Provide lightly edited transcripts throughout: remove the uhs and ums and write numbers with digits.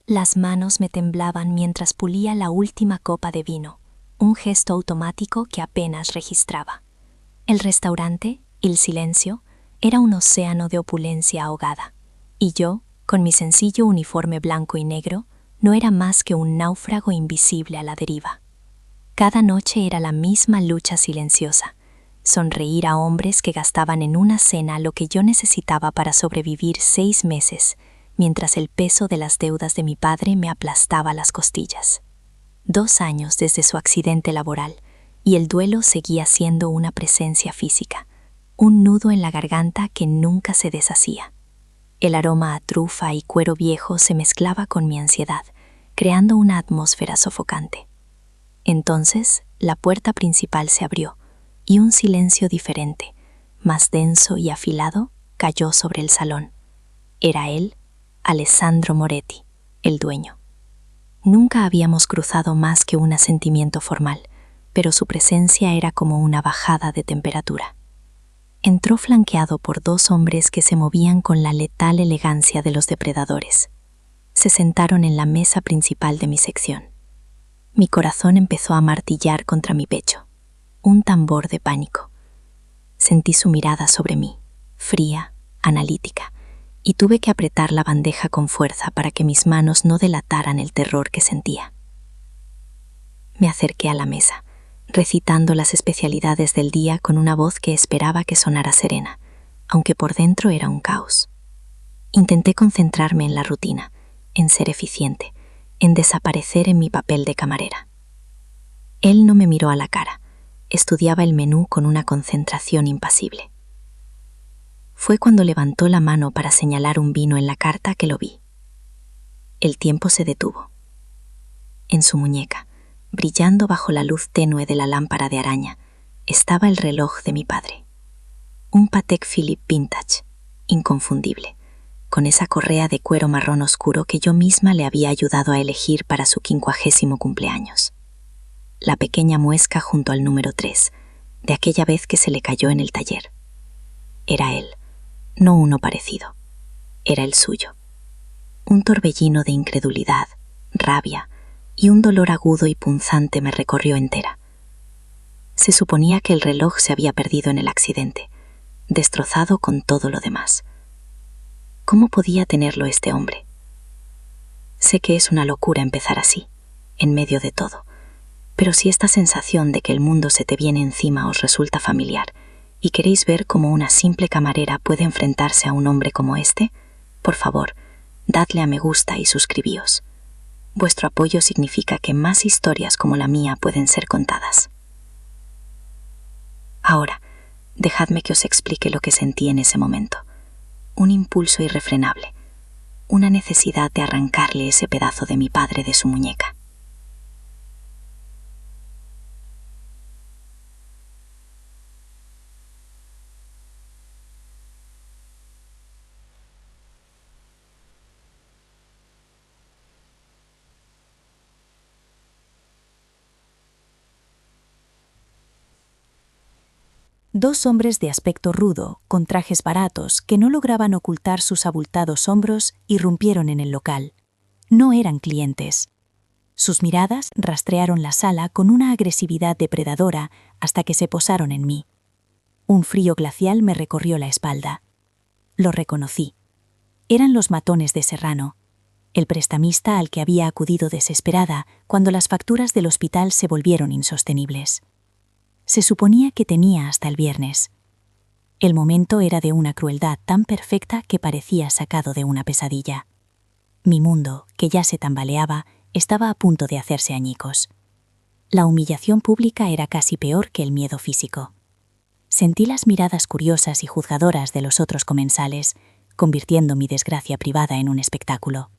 Las manos me temblaban mientras pulía la última copa de vino, un gesto automático que apenas registraba. El restaurante, el silencio, era un océano de opulencia ahogada, y yo, con mi sencillo uniforme blanco y negro, no era más que un náufrago invisible a la deriva. Cada noche era la misma lucha silenciosa, sonreír a hombres que gastaban en una cena lo que yo necesitaba para sobrevivir 6 meses, mientras el peso de las deudas de mi padre me aplastaba las costillas. 2 años desde su accidente laboral, y el duelo seguía siendo una presencia física, un nudo en la garganta que nunca se deshacía. El aroma a trufa y cuero viejo se mezclaba con mi ansiedad, creando una atmósfera sofocante. Entonces, la puerta principal se abrió, y un silencio diferente, más denso y afilado, cayó sobre el salón. Era él, Alessandro Moretti, el dueño. Nunca habíamos cruzado más que un asentimiento formal, pero su presencia era como una bajada de temperatura. Entró flanqueado por 2 hombres que se movían con la letal elegancia de los depredadores. Se sentaron en la mesa principal de mi sección. Mi corazón empezó a martillar contra mi pecho, un tambor de pánico. Sentí su mirada sobre mí, fría, analítica, y tuve que apretar la bandeja con fuerza para que mis manos no delataran el terror que sentía. Me acerqué a la mesa, recitando las especialidades del día con una voz que esperaba que sonara serena, aunque por dentro era un caos. Intenté concentrarme en la rutina, en ser eficiente, en desaparecer en mi papel de camarera. Él no me miró a la cara, estudiaba el menú con una concentración impasible. Fue cuando levantó la mano para señalar un vino en la carta que lo vi. El tiempo se detuvo. En su muñeca, brillando bajo la luz tenue de la lámpara de araña, estaba el reloj de mi padre. Un Patek Philippe vintage, inconfundible, con esa correa de cuero marrón oscuro que yo misma le había ayudado a elegir para su 50º cumpleaños. La pequeña muesca junto al número 3, de aquella vez que se le cayó en el taller. Era él, no uno parecido. Era el suyo. Un torbellino de incredulidad, rabia y un dolor agudo y punzante me recorrió entera. Se suponía que el reloj se había perdido en el accidente, destrozado con todo lo demás. ¿Cómo podía tenerlo este hombre? Sé que es una locura empezar así, en medio de todo, pero si esta sensación de que el mundo se te viene encima os resulta familiar y queréis ver cómo una simple camarera puede enfrentarse a un hombre como este, por favor, dadle a me gusta y suscribíos. Vuestro apoyo significa que más historias como la mía pueden ser contadas. Ahora, dejadme que os explique lo que sentí en ese momento. Un impulso irrefrenable, una necesidad de arrancarle ese pedazo de mi padre de su muñeca. Dos hombres de aspecto rudo, con trajes baratos que no lograban ocultar sus abultados hombros, irrumpieron en el local. No eran clientes. Sus miradas rastrearon la sala con una agresividad depredadora hasta que se posaron en mí. Un frío glacial me recorrió la espalda. Los reconocí. Eran los matones de Serrano, el prestamista al que había acudido desesperada cuando las facturas del hospital se volvieron insostenibles. Se suponía que tenía hasta el viernes. El momento era de una crueldad tan perfecta que parecía sacado de una pesadilla. Mi mundo, que ya se tambaleaba, estaba a punto de hacerse añicos. La humillación pública era casi peor que el miedo físico. Sentí las miradas curiosas y juzgadoras de los otros comensales, convirtiendo mi desgracia privada en un espectáculo.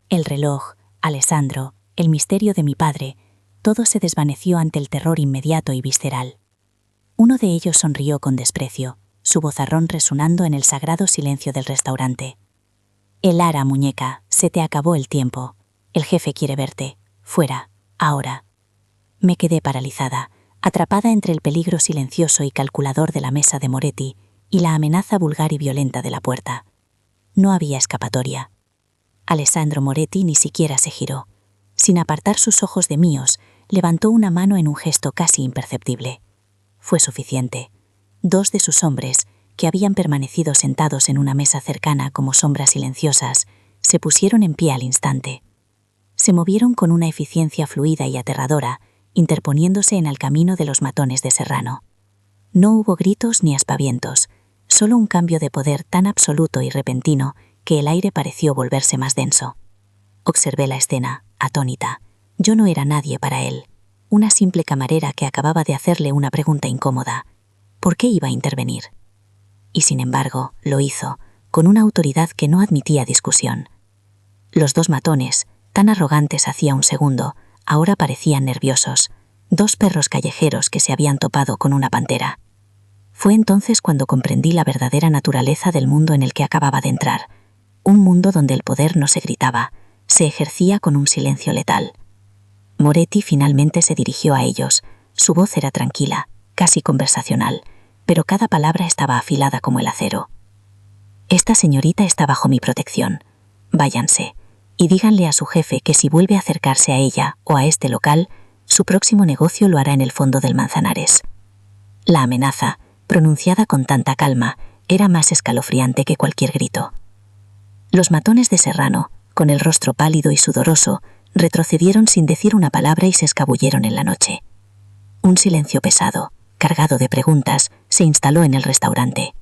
El reloj, Alessandro, el misterio de mi padre, todo se desvaneció ante el terror inmediato y visceral. Uno de ellos sonrió con desprecio, su vozarrón resonando en el sagrado silencio del restaurante. «Elara, muñeca, se te acabó el tiempo. El jefe quiere verte. Fuera, ahora». Me quedé paralizada, atrapada entre el peligro silencioso y calculador de la mesa de Moretti y la amenaza vulgar y violenta de la puerta. No había escapatoria. Alessandro Moretti ni siquiera se giró. Sin apartar sus ojos de míos, levantó una mano en un gesto casi imperceptible. Fue suficiente. 2 de sus hombres, que habían permanecido sentados en una mesa cercana como sombras silenciosas, se pusieron en pie al instante. Se movieron con una eficiencia fluida y aterradora, interponiéndose en el camino de los matones de Serrano. No hubo gritos ni aspavientos, solo un cambio de poder tan absoluto y repentino que el aire pareció volverse más denso. Observé la escena, atónita. Yo no era nadie para él, una simple camarera que acababa de hacerle una pregunta incómoda. ¿Por qué iba a intervenir? Y sin embargo, lo hizo, con una autoridad que no admitía discusión. Los 2 matones, tan arrogantes hacía un segundo, ahora parecían nerviosos, 2 perros callejeros que se habían topado con una pantera. Fue entonces cuando comprendí la verdadera naturaleza del mundo en el que acababa de entrar, un mundo donde el poder no se gritaba, se ejercía con un silencio letal. Moretti finalmente se dirigió a ellos. Su voz era tranquila, casi conversacional, pero cada palabra estaba afilada como el acero. Esta señorita está bajo mi protección. Váyanse, y díganle a su jefe que si vuelve a acercarse a ella o a este local, su próximo negocio lo hará en el fondo del Manzanares. La amenaza, pronunciada con tanta calma, era más escalofriante que cualquier grito. Los matones de Serrano, con el rostro pálido y sudoroso, retrocedieron sin decir una palabra y se escabulleron en la noche. Un silencio pesado, cargado de preguntas, se instaló en el restaurante.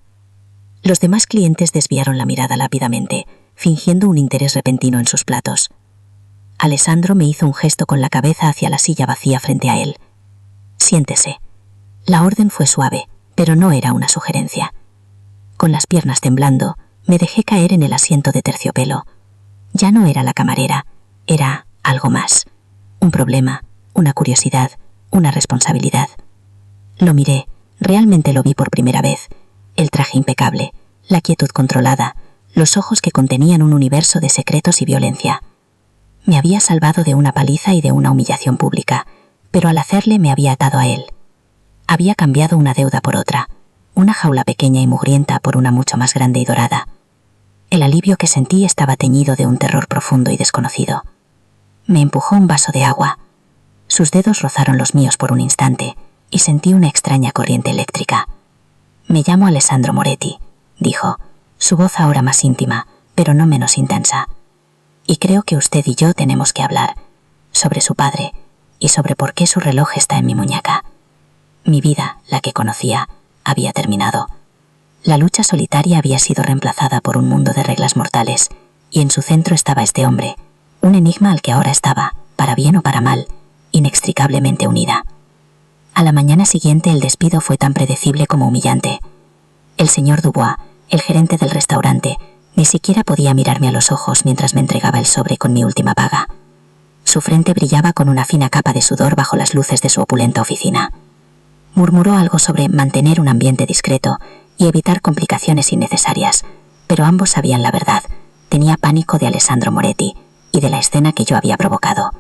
Los demás clientes desviaron la mirada rápidamente, fingiendo un interés repentino en sus platos. Alessandro me hizo un gesto con la cabeza hacia la silla vacía frente a él. «Siéntese». La orden fue suave, pero no era una sugerencia. Con las piernas temblando, me dejé caer en el asiento de terciopelo. Ya no era la camarera, era algo más. Un problema, una curiosidad, una responsabilidad. Lo miré, realmente lo vi por primera vez. El traje impecable, la quietud controlada, los ojos que contenían un universo de secretos y violencia. Me había salvado de una paliza y de una humillación pública, pero al hacerle me había atado a él. Había cambiado una deuda por otra, una jaula pequeña y mugrienta por una mucho más grande y dorada. El alivio que sentí estaba teñido de un terror profundo y desconocido. Me empujó un vaso de agua. Sus dedos rozaron los míos por un instante y sentí una extraña corriente eléctrica. «Me llamo Alessandro Moretti», dijo, su voz ahora más íntima, pero no menos intensa. «Y creo que usted y yo tenemos que hablar sobre su padre y sobre por qué su reloj está en mi muñeca». Mi vida, la que conocía, había terminado. La lucha solitaria había sido reemplazada por un mundo de reglas mortales, y en su centro estaba este hombre, un enigma al que ahora estaba, para bien o para mal, inextricablemente unida. A la mañana siguiente el despido fue tan predecible como humillante. El señor Dubois, el gerente del restaurante, ni siquiera podía mirarme a los ojos mientras me entregaba el sobre con mi última paga. Su frente brillaba con una fina capa de sudor bajo las luces de su opulenta oficina. Murmuró algo sobre mantener un ambiente discreto y evitar complicaciones innecesarias, pero ambos sabían la verdad. Tenía pánico de Alessandro Moretti y de la escena que yo había provocado.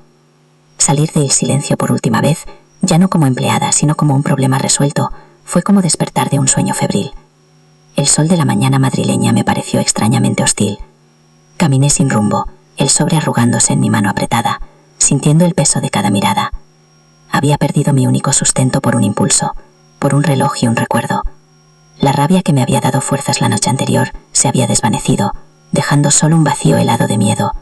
Salir del silencio por última vez, ya no como empleada, sino como un problema resuelto, fue como despertar de un sueño febril. El sol de la mañana madrileña me pareció extrañamente hostil. Caminé sin rumbo, el sobre arrugándose en mi mano apretada, sintiendo el peso de cada mirada. Había perdido mi único sustento por un impulso, por un reloj y un recuerdo. La rabia que me había dado fuerzas la noche anterior se había desvanecido, dejando solo un vacío helado de miedo.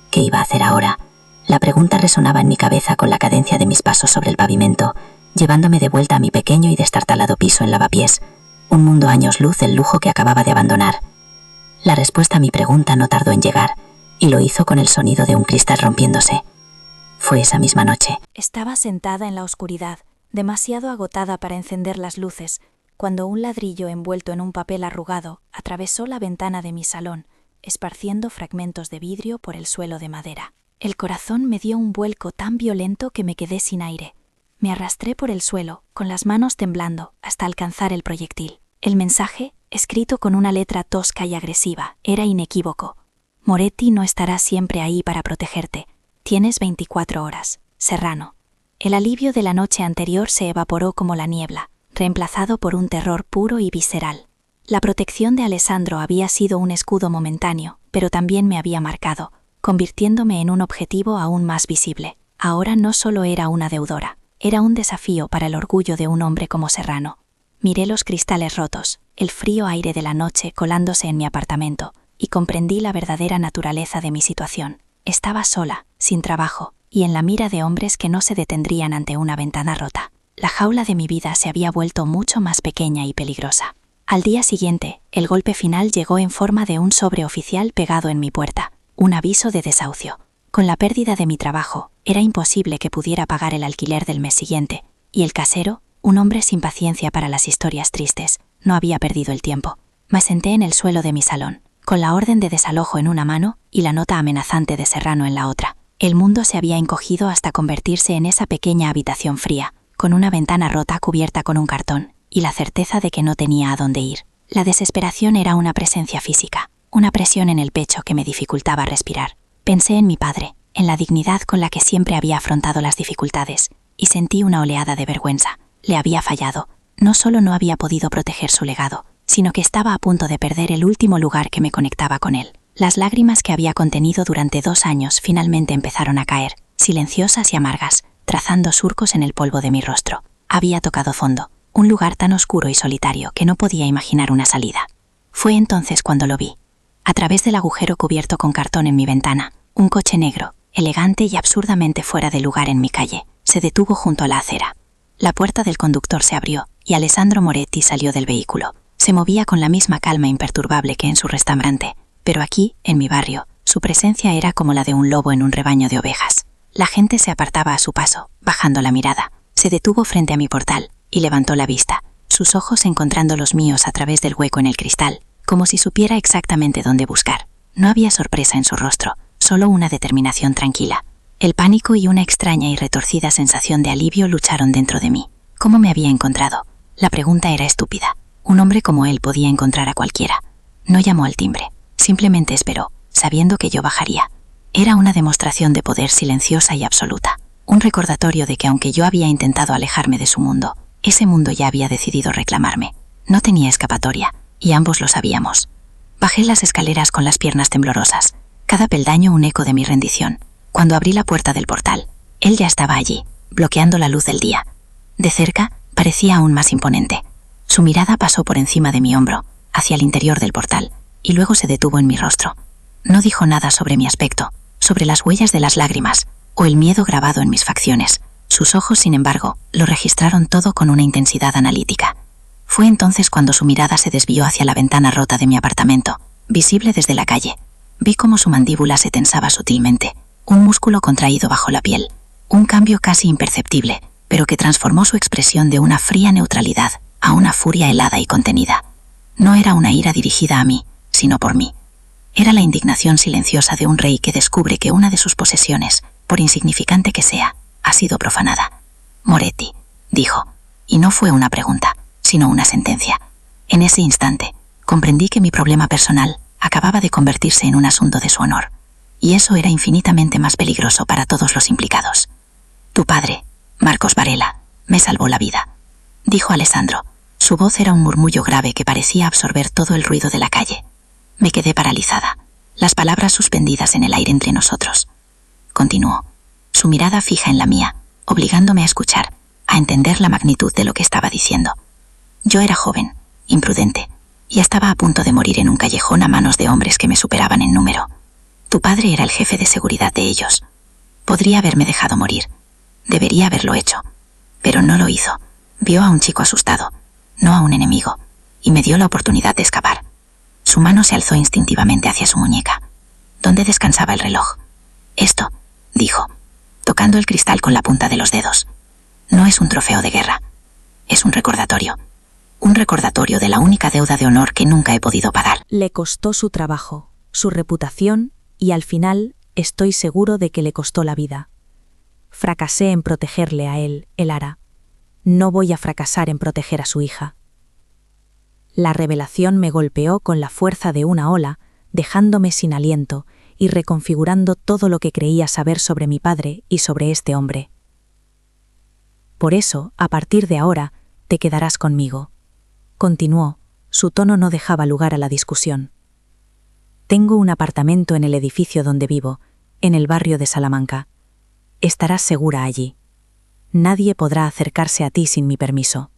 ¿Qué iba a hacer ahora? La pregunta resonaba en mi cabeza con la cadencia de mis pasos sobre el pavimento, llevándome de vuelta a mi pequeño y destartalado piso en Lavapiés, un mundo años luz del lujo que acababa de abandonar. La respuesta a mi pregunta no tardó en llegar, y lo hizo con el sonido de un cristal rompiéndose. Fue esa misma noche. Estaba sentada en la oscuridad, demasiado agotada para encender las luces, cuando un ladrillo envuelto en un papel arrugado atravesó la ventana de mi salón, esparciendo fragmentos de vidrio por el suelo de madera. El corazón me dio un vuelco tan violento que me quedé sin aire. Me arrastré por el suelo, con las manos temblando, hasta alcanzar el proyectil. El mensaje, escrito con una letra tosca y agresiva, era inequívoco. Moretti no estará siempre ahí para protegerte. Tienes 24 horas. Serrano. El alivio de la noche anterior se evaporó como la niebla, reemplazado por un terror puro y visceral. La protección de Alessandro había sido un escudo momentáneo, pero también me había marcado. convirtiéndome en un objetivo aún más visible. Ahora no solo era una deudora, era un desafío para el orgullo de un hombre como Serrano. Miré los cristales rotos, el frío aire de la noche colándose en mi apartamento, y comprendí la verdadera naturaleza de mi situación. Estaba sola, sin trabajo, y en la mira de hombres que no se detendrían ante una ventana rota. La jaula de mi vida se había vuelto mucho más pequeña y peligrosa. Al día siguiente, el golpe final llegó en forma de un sobre oficial pegado en mi puerta, un aviso de desahucio. Con la pérdida de mi trabajo, era imposible que pudiera pagar el alquiler del mes siguiente, y el casero, un hombre sin paciencia para las historias tristes, no había perdido el tiempo. Me senté en el suelo de mi salón, con la orden de desalojo en una mano y la nota amenazante de Serrano en la otra. El mundo se había encogido hasta convertirse en esa pequeña habitación fría, con una ventana rota cubierta con un cartón, y la certeza de que no tenía a dónde ir. La desesperación era una presencia física, una presión en el pecho que me dificultaba respirar. Pensé en mi padre, en la dignidad con la que siempre había afrontado las dificultades, y sentí una oleada de vergüenza. Le había fallado. No solo no había podido proteger su legado, sino que estaba a punto de perder el último lugar que me conectaba con él. Las lágrimas que había contenido durante 2 años finalmente empezaron a caer, silenciosas y amargas, trazando surcos en el polvo de mi rostro. Había tocado fondo, un lugar tan oscuro y solitario que no podía imaginar una salida. Fue entonces cuando lo vi. A través del agujero cubierto con cartón en mi ventana, un coche negro, elegante y absurdamente fuera de lugar en mi calle, se detuvo junto a la acera. La puerta del conductor se abrió y Alessandro Moretti salió del vehículo. Se movía con la misma calma imperturbable que en su restaurante, pero aquí, en mi barrio, su presencia era como la de un lobo en un rebaño de ovejas. La gente se apartaba a su paso, bajando la mirada. Se detuvo frente a mi portal y levantó la vista, sus ojos encontrando los míos a través del hueco en el cristal, como si supiera exactamente dónde buscar. No había sorpresa en su rostro, solo una determinación tranquila. El pánico y una extraña y retorcida sensación de alivio lucharon dentro de mí. ¿Cómo me había encontrado? La pregunta era estúpida. Un hombre como él podía encontrar a cualquiera. No llamó al timbre, simplemente esperó, sabiendo que yo bajaría. Era una demostración de poder silenciosa y absoluta. Un recordatorio de que aunque yo había intentado alejarme de su mundo, ese mundo ya había decidido reclamarme. No tenía escapatoria, y ambos lo sabíamos. Bajé las escaleras con las piernas temblorosas, cada peldaño un eco de mi rendición. Cuando abrí la puerta del portal, él ya estaba allí, bloqueando la luz del día. De cerca, parecía aún más imponente. Su mirada pasó por encima de mi hombro, hacia el interior del portal, y luego se detuvo en mi rostro. No dijo nada sobre mi aspecto, sobre las huellas de las lágrimas, o el miedo grabado en mis facciones. Sus ojos, sin embargo, lo registraron todo con una intensidad analítica. Fue entonces cuando su mirada se desvió hacia la ventana rota de mi apartamento, visible desde la calle. Vi cómo su mandíbula se tensaba sutilmente, un músculo contraído bajo la piel, un cambio casi imperceptible, pero que transformó su expresión de una fría neutralidad a una furia helada y contenida. No era una ira dirigida a mí, sino por mí. Era la indignación silenciosa de un rey que descubre que una de sus posesiones, por insignificante que sea, ha sido profanada. Moretti, dijo, y no fue una pregunta, sino una sentencia. En ese instante, comprendí que mi problema personal acababa de convertirse en un asunto de su honor, y eso era infinitamente más peligroso para todos los implicados. Tu padre, Marcos Varela, me salvó la vida, dijo Alessandro. Su voz era un murmullo grave que parecía absorber todo el ruido de la calle. Me quedé paralizada, las palabras suspendidas en el aire entre nosotros. Continuó, su mirada fija en la mía, obligándome a escuchar, a entender la magnitud de lo que estaba diciendo. Yo era joven, imprudente, y estaba a punto de morir en un callejón a manos de hombres que me superaban en número. Tu padre era el jefe de seguridad de ellos. Podría haberme dejado morir. Debería haberlo hecho. Pero no lo hizo. Vio a un chico asustado, no a un enemigo, y me dio la oportunidad de escapar. Su mano se alzó instintivamente hacia su muñeca, donde descansaba el reloj. Esto, dijo, tocando el cristal con la punta de los dedos, no es un trofeo de guerra. Es un recordatorio. Un recordatorio de la única deuda de honor que nunca he podido pagar. Le costó su trabajo, su reputación y al final estoy seguro de que le costó la vida. Fracasé en protegerle a él, Elara. No voy a fracasar en proteger a su hija. La revelación me golpeó con la fuerza de una ola, dejándome sin aliento y reconfigurando todo lo que creía saber sobre mi padre y sobre este hombre. Por eso, a partir de ahora, te quedarás conmigo. Continuó, su tono no dejaba lugar a la discusión. Tengo un apartamento en el edificio donde vivo, en el barrio de Salamanca. Estarás segura allí. Nadie podrá acercarse a ti sin mi permiso.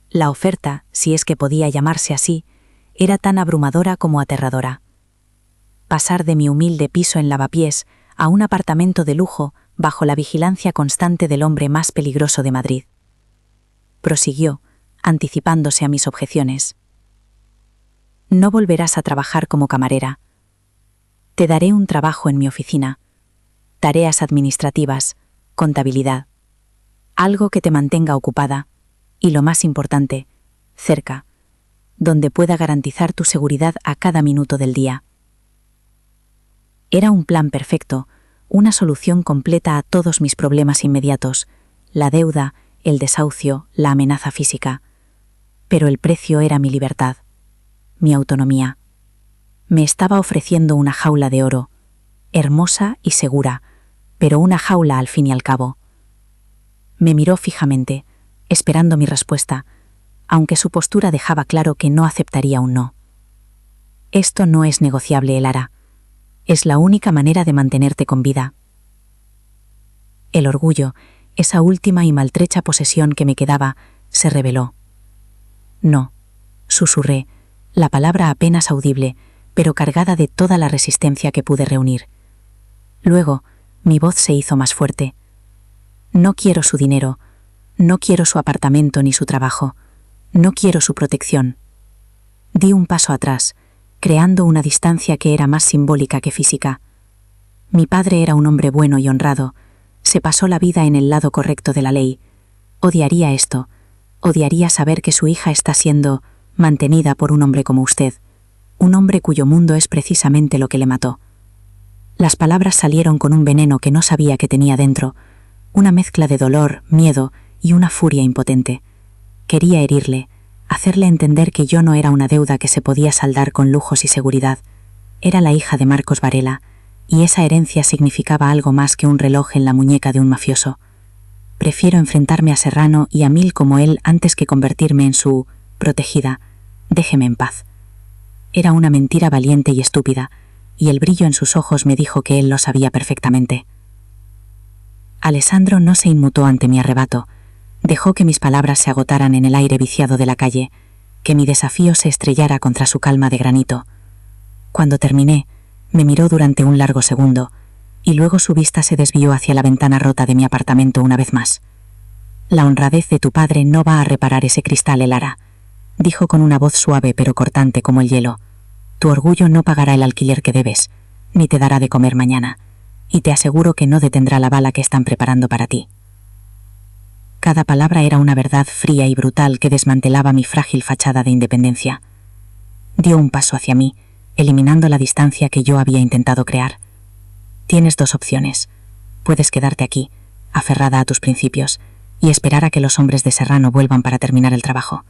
La oferta, si es que podía llamarse así, era tan abrumadora como aterradora. Pasar de mi humilde piso en Lavapiés a un apartamento de lujo bajo la vigilancia constante del hombre más peligroso de Madrid. Prosiguió, anticipándose a mis objeciones. No volverás a trabajar como camarera. Te daré un trabajo en mi oficina, tareas administrativas, contabilidad, algo que te mantenga ocupada y, lo más importante, cerca, donde pueda garantizar tu seguridad a cada minuto del día. Era un plan perfecto, una solución completa a todos mis problemas inmediatos, la deuda, el desahucio, la amenaza física. Pero el precio era mi libertad, mi autonomía. Me estaba ofreciendo una jaula de oro, hermosa y segura, pero una jaula al fin y al cabo. Me miró fijamente, esperando mi respuesta, aunque su postura dejaba claro que no aceptaría un no. Esto no es negociable, Elara. Es la única manera de mantenerte con vida. El orgullo, esa última y maltrecha posesión que me quedaba, se rebeló. No, susurré, la palabra apenas audible, pero cargada de toda la resistencia que pude reunir. Luego, mi voz se hizo más fuerte. No quiero su dinero, no quiero su apartamento ni su trabajo, no quiero su protección. Di un paso atrás, creando una distancia que era más simbólica que física. Mi padre era un hombre bueno y honrado, se pasó la vida en el lado correcto de la ley. Odiaría esto, odiaría saber que su hija está siendo mantenida por un hombre como usted, un hombre cuyo mundo es precisamente lo que le mató. Las palabras salieron con un veneno que no sabía que tenía dentro, una mezcla de dolor, miedo y una furia impotente. Quería herirle, hacerle entender que yo no era una deuda que se podía saldar con lujos y seguridad. Era la hija de Marcos Varela, y esa herencia significaba algo más que un reloj en la muñeca de un mafioso. Prefiero enfrentarme a Serrano y a mil como él antes que convertirme en su protegida. Déjeme en paz. Era una mentira valiente y estúpida, y el brillo en sus ojos me dijo que él lo sabía perfectamente. Alessandro no se inmutó ante mi arrebato. Dejó que mis palabras se agotaran en el aire viciado de la calle, que mi desafío se estrellara contra su calma de granito. Cuando terminé, me miró durante un largo segundo, y luego su vista se desvió hacia la ventana rota de mi apartamento una vez más. La honradez de tu padre no va a reparar ese cristal, Elara, dijo con una voz suave pero cortante como el hielo. Tu orgullo no pagará el alquiler que debes, ni te dará de comer mañana, y te aseguro que no detendrá la bala que están preparando para ti. Cada palabra era una verdad fría y brutal que desmantelaba mi frágil fachada de independencia. Dio un paso hacia mí, eliminando la distancia que yo había intentado crear. Tienes dos opciones. Puedes quedarte aquí, aferrada a tus principios, y esperar a que los hombres de Serrano vuelvan para terminar el trabajo.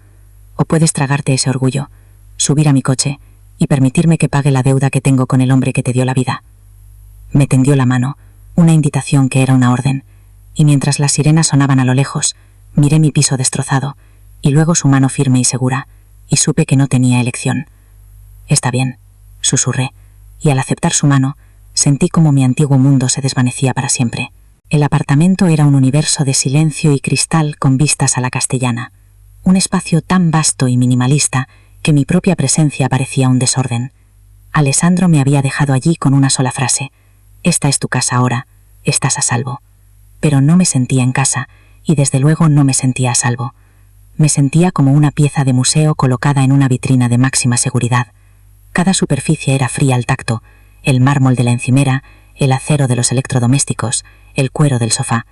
O puedes tragarte ese orgullo, subir a mi coche y permitirme que pague la deuda que tengo con el hombre que te dio la vida. Me tendió la mano, una invitación que era una orden, y mientras las sirenas sonaban a lo lejos, miré mi piso destrozado, y luego su mano firme y segura, y supe que no tenía elección. Está bien, susurré, y al aceptar su mano, sentí como mi antiguo mundo se desvanecía para siempre. El apartamento era un universo de silencio y cristal con vistas a la Castellana, un espacio tan vasto y minimalista que mi propia presencia parecía un desorden. Alessandro me había dejado allí con una sola frase: «Esta es tu casa ahora, estás a salvo». Pero no me sentía en casa, y desde luego no me sentía a salvo. Me sentía como una pieza de museo colocada en una vitrina de máxima seguridad. Cada superficie era fría al tacto: el mármol de la encimera, el acero de los electrodomésticos, el cuero del sofá.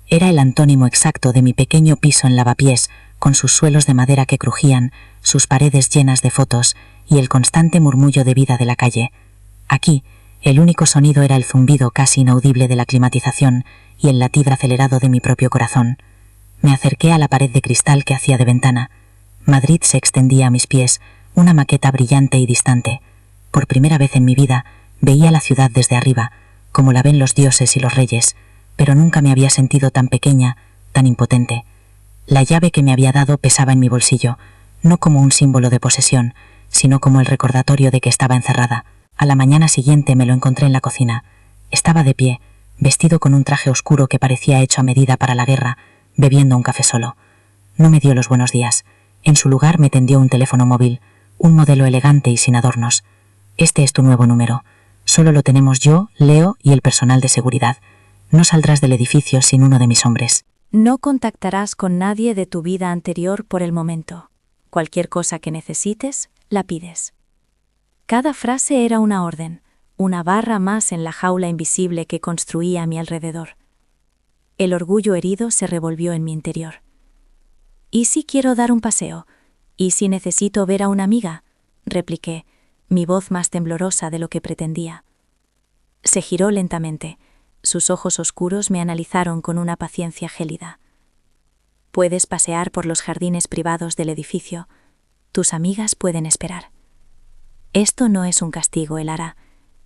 Era el antónimo exacto de mi pequeño piso en Lavapiés, con sus suelos de madera que crujían, sus paredes llenas de fotos y el constante murmullo de vida de la calle. Aquí, el único sonido era el zumbido casi inaudible de la climatización y el latir acelerado de mi propio corazón. Me acerqué a la pared de cristal que hacía de ventana. Madrid se extendía a mis pies, una maqueta brillante y distante. Por primera vez en mi vida, veía la ciudad desde arriba, como la ven los dioses y los reyes, pero nunca me había sentido tan pequeña, tan impotente. La llave que me había dado pesaba en mi bolsillo, no como un símbolo de posesión, sino como el recordatorio de que estaba encerrada. A la mañana siguiente me lo encontré en la cocina. Estaba de pie, vestido con un traje oscuro que parecía hecho a medida para la guerra, bebiendo un café solo. No me dio los buenos días. En su lugar me tendió un teléfono móvil, un modelo elegante y sin adornos. Este es tu nuevo número. Solo lo tenemos yo, Leo y el personal de seguridad. No saldrás del edificio sin uno de mis hombres. No contactarás con nadie de tu vida anterior por el momento. Cualquier cosa que necesites, la pides. Cada frase era una orden, una barra más en la jaula invisible que construía a mi alrededor. El orgullo herido se revolvió en mi interior. ¿Y si quiero dar un paseo? ¿Y si necesito ver a una amiga?, repliqué, mi voz más temblorosa de lo que pretendía. Se giró lentamente. Sus ojos oscuros me analizaron con una paciencia gélida. Puedes pasear por los jardines privados del edificio. Tus amigas pueden esperar. Esto no es un castigo, Elara,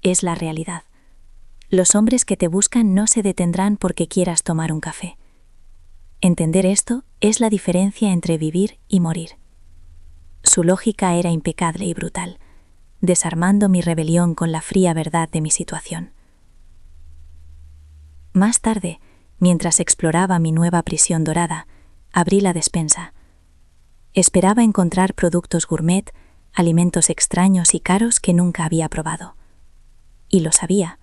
es la realidad. Los hombres que te buscan no se detendrán porque quieras tomar un café. Entender esto es la diferencia entre vivir y morir. Su lógica era impecable y brutal, desarmando mi rebelión con la fría verdad de mi situación. Más tarde, mientras exploraba mi nueva prisión dorada, abrí la despensa. Esperaba encontrar productos gourmet, alimentos extraños y caros que nunca había probado. Y lo sabía.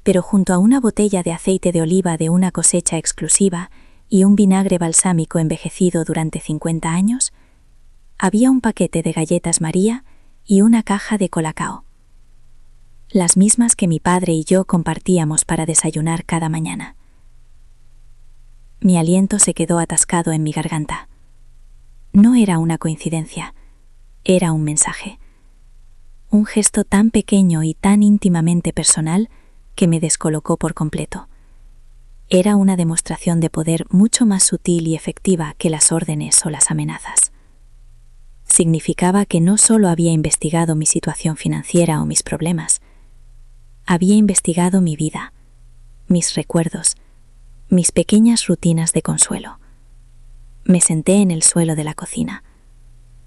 Pero junto a una botella de aceite de oliva de una cosecha exclusiva y un vinagre balsámico envejecido durante 50 años, había un paquete de galletas María y una caja de Colacao. Las mismas que mi padre y yo compartíamos para desayunar cada mañana. Mi aliento se quedó atascado en mi garganta. No era una coincidencia, era un mensaje. Un gesto tan pequeño y tan íntimamente personal que me descolocó por completo. Era una demostración de poder mucho más sutil y efectiva que las órdenes o las amenazas. Significaba que no solo había investigado mi situación financiera o mis problemas, había investigado mi vida, mis recuerdos, mis pequeñas rutinas de consuelo. Me senté en el suelo de la cocina,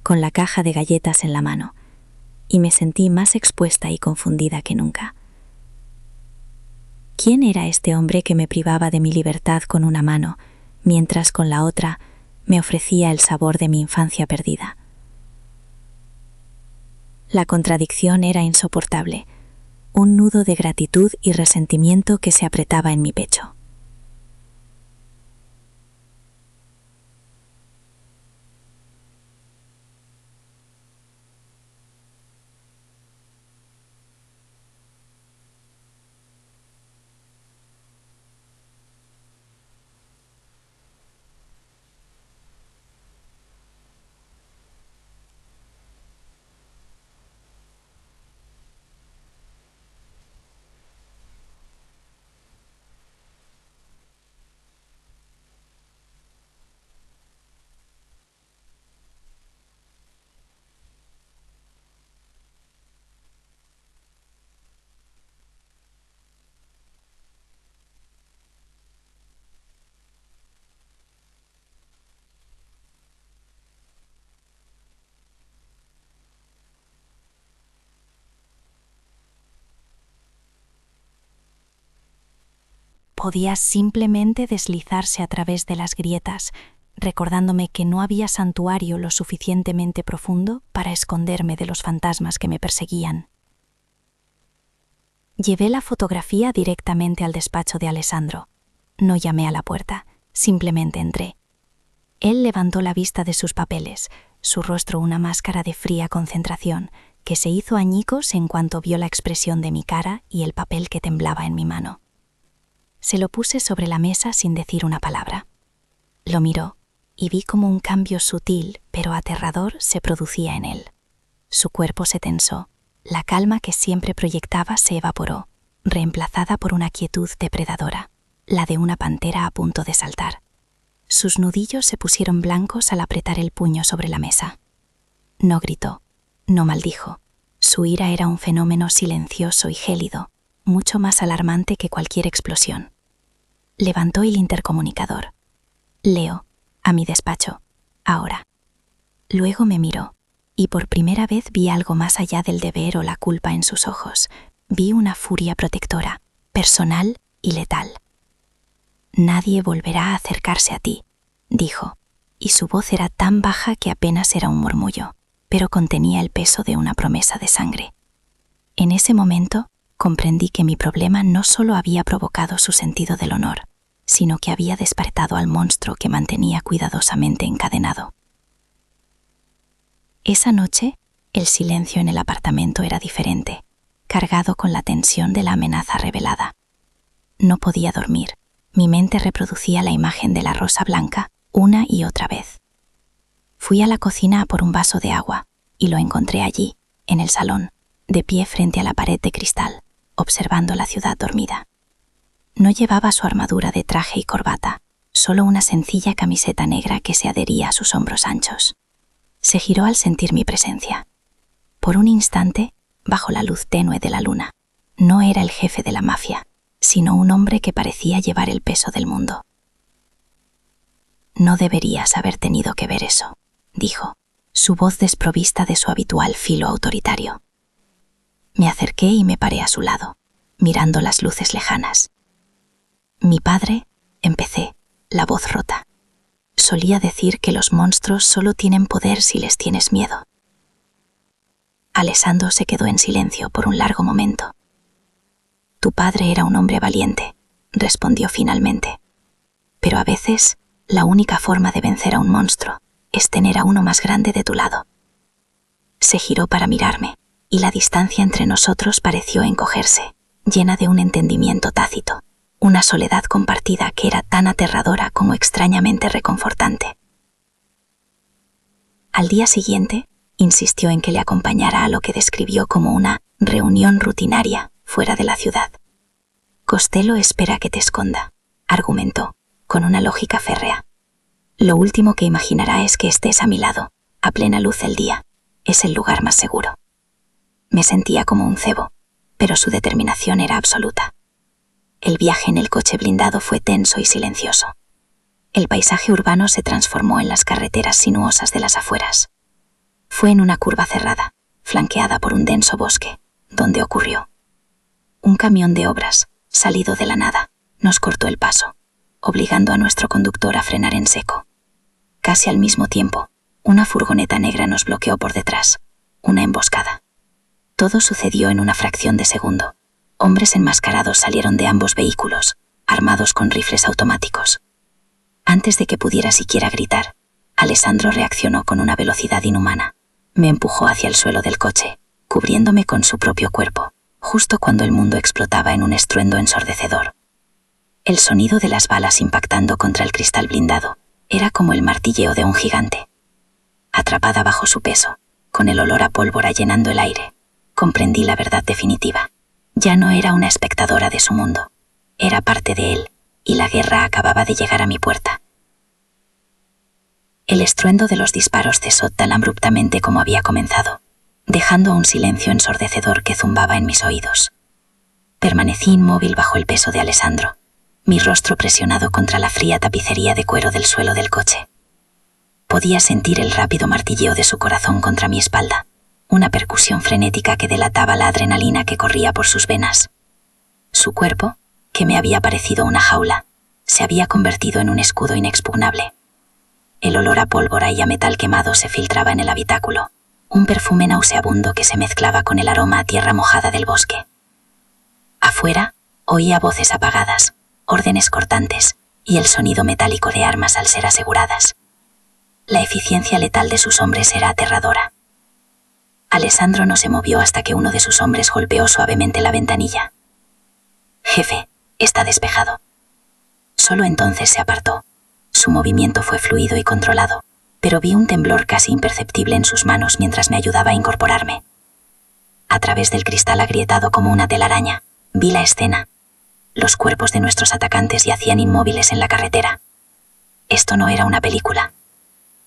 con la caja de galletas en la mano, y me sentí más expuesta y confundida que nunca. ¿Quién era este hombre que me privaba de mi libertad con una mano, mientras con la otra me ofrecía el sabor de mi infancia perdida? La contradicción era insoportable, un nudo de gratitud y resentimiento que se apretaba en mi pecho. Podía simplemente deslizarse a través de las grietas, recordándome que no había santuario lo suficientemente profundo para esconderme de los fantasmas que me perseguían. Llevé la fotografía directamente al despacho de Alessandro. No llamé a la puerta, simplemente entré. Él levantó la vista de sus papeles, su rostro una máscara de fría concentración, que se hizo añicos en cuanto vio la expresión de mi cara y el papel que temblaba en mi mano. Se lo puse sobre la mesa sin decir una palabra. Lo miró y vi como un cambio sutil pero aterrador se producía en él. Su cuerpo se tensó, la calma que siempre proyectaba se evaporó, reemplazada por una quietud depredadora, la de una pantera a punto de saltar. Sus nudillos se pusieron blancos al apretar el puño sobre la mesa. No gritó, no maldijo. Su ira era un fenómeno silencioso y gélido, mucho más alarmante que cualquier explosión. Levantó el intercomunicador. Leo, a mi despacho, ahora. Luego me miró, y por primera vez vi algo más allá del deber o la culpa en sus ojos. Vi una furia protectora, personal y letal. «Nadie volverá a acercarse a ti», dijo, y su voz era tan baja que apenas era un murmullo, pero contenía el peso de una promesa de sangre. En ese momento comprendí que mi problema no solo había provocado su sentido del honor, sino que había despertado al monstruo que mantenía cuidadosamente encadenado. Esa noche, el silencio en el apartamento era diferente, cargado con la tensión de la amenaza revelada. No podía dormir. Mi mente reproducía la imagen de la rosa blanca una y otra vez. Fui a la cocina a por un vaso de agua y lo encontré allí, en el salón, de pie frente a la pared de cristal, observando la ciudad dormida. No llevaba su armadura de traje y corbata, solo una sencilla camiseta negra que se adhería a sus hombros anchos. Se giró al sentir mi presencia. Por un instante, bajo la luz tenue de la luna, no era el jefe de la mafia, sino un hombre que parecía llevar el peso del mundo. «No deberías haber tenido que ver eso», dijo, su voz desprovista de su habitual filo autoritario. Me acerqué y me paré a su lado, mirando las luces lejanas. «Mi padre», empecé, la voz rota, «solía decir que los monstruos solo tienen poder si les tienes miedo». Alessandro se quedó en silencio por un largo momento. «Tu padre era un hombre valiente», respondió finalmente. «Pero a veces, la única forma de vencer a un monstruo es tener a uno más grande de tu lado». Se giró para mirarme, y la distancia entre nosotros pareció encogerse, llena de un entendimiento tácito, una soledad compartida que era tan aterradora como extrañamente reconfortante. Al día siguiente, insistió en que le acompañara a lo que describió como una reunión rutinaria fuera de la ciudad. «Costello espera que te esconda», argumentó, con una lógica férrea. «Lo último que imaginará es que estés a mi lado, a plena luz del día. Es el lugar más seguro». Me sentía como un cebo, pero su determinación era absoluta. El viaje en el coche blindado fue tenso y silencioso. El paisaje urbano se transformó en las carreteras sinuosas de las afueras. Fue en una curva cerrada, flanqueada por un denso bosque, donde ocurrió. Un camión de obras, salido de la nada, nos cortó el paso, obligando a nuestro conductor a frenar en seco. Casi al mismo tiempo, una furgoneta negra nos bloqueó por detrás, una emboscada. Todo sucedió en una fracción de segundo. Hombres enmascarados salieron de ambos vehículos, armados con rifles automáticos. Antes de que pudiera siquiera gritar, Alessandro reaccionó con una velocidad inhumana. Me empujó hacia el suelo del coche, cubriéndome con su propio cuerpo, justo cuando el mundo explotaba en un estruendo ensordecedor. El sonido de las balas impactando contra el cristal blindado era como el martilleo de un gigante. Atrapada bajo su peso, con el olor a pólvora llenando el aire, comprendí la verdad definitiva. Ya no era una espectadora de su mundo, era parte de él, y la guerra acababa de llegar a mi puerta. El estruendo de los disparos cesó tan abruptamente como había comenzado, dejando un silencio ensordecedor que zumbaba en mis oídos. Permanecí inmóvil bajo el peso de Alessandro, mi rostro presionado contra la fría tapicería de cuero del suelo del coche. Podía sentir el rápido martilleo de su corazón contra mi espalda, una percusión frenética que delataba la adrenalina que corría por sus venas. Su cuerpo, que me había parecido una jaula, se había convertido en un escudo inexpugnable. El olor a pólvora y a metal quemado se filtraba en el habitáculo, un perfume nauseabundo que se mezclaba con el aroma a tierra mojada del bosque. Afuera, oía voces apagadas, órdenes cortantes y el sonido metálico de armas al ser aseguradas. La eficiencia letal de sus hombres era aterradora. Alessandro no se movió hasta que uno de sus hombres golpeó suavemente la ventanilla. «Jefe, está despejado». Solo entonces se apartó. Su movimiento fue fluido y controlado, pero vi un temblor casi imperceptible en sus manos mientras me ayudaba a incorporarme. A través del cristal agrietado como una telaraña, vi la escena. Los cuerpos de nuestros atacantes yacían inmóviles en la carretera. Esto no era una película.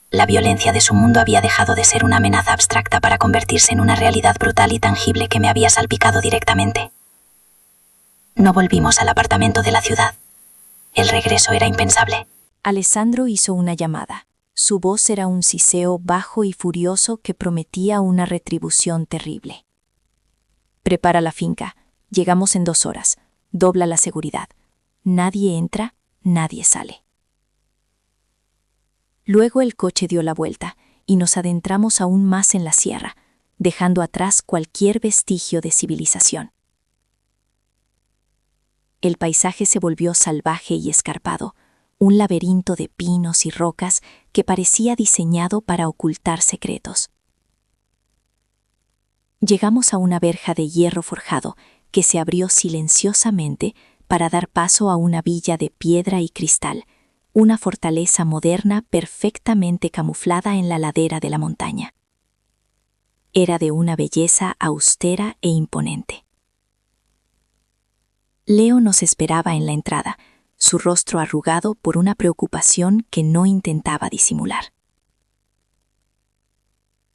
La violencia de su mundo había dejado de ser una amenaza abstracta para convertirse en una realidad brutal y tangible que me había salpicado directamente. No volvimos al apartamento de la ciudad. El regreso era impensable. Alessandro hizo una llamada. Su voz era un siseo bajo y furioso que prometía una retribución terrible. «Prepara la finca. Llegamos en 2 horas. dobla la seguridad. Nadie entra, nadie sale. Luego el coche dio la vuelta y nos adentramos aún más en la sierra, dejando atrás cualquier vestigio de civilización. El paisaje se volvió salvaje y escarpado, un laberinto de pinos y rocas que parecía diseñado para ocultar secretos. Llegamos a una verja de hierro forjado que se abrió silenciosamente para dar paso a una villa de piedra y cristal, una fortaleza moderna perfectamente camuflada en la ladera de la montaña. Era de una belleza austera e imponente. Leo nos esperaba en la entrada, su rostro arrugado por una preocupación que no intentaba disimular.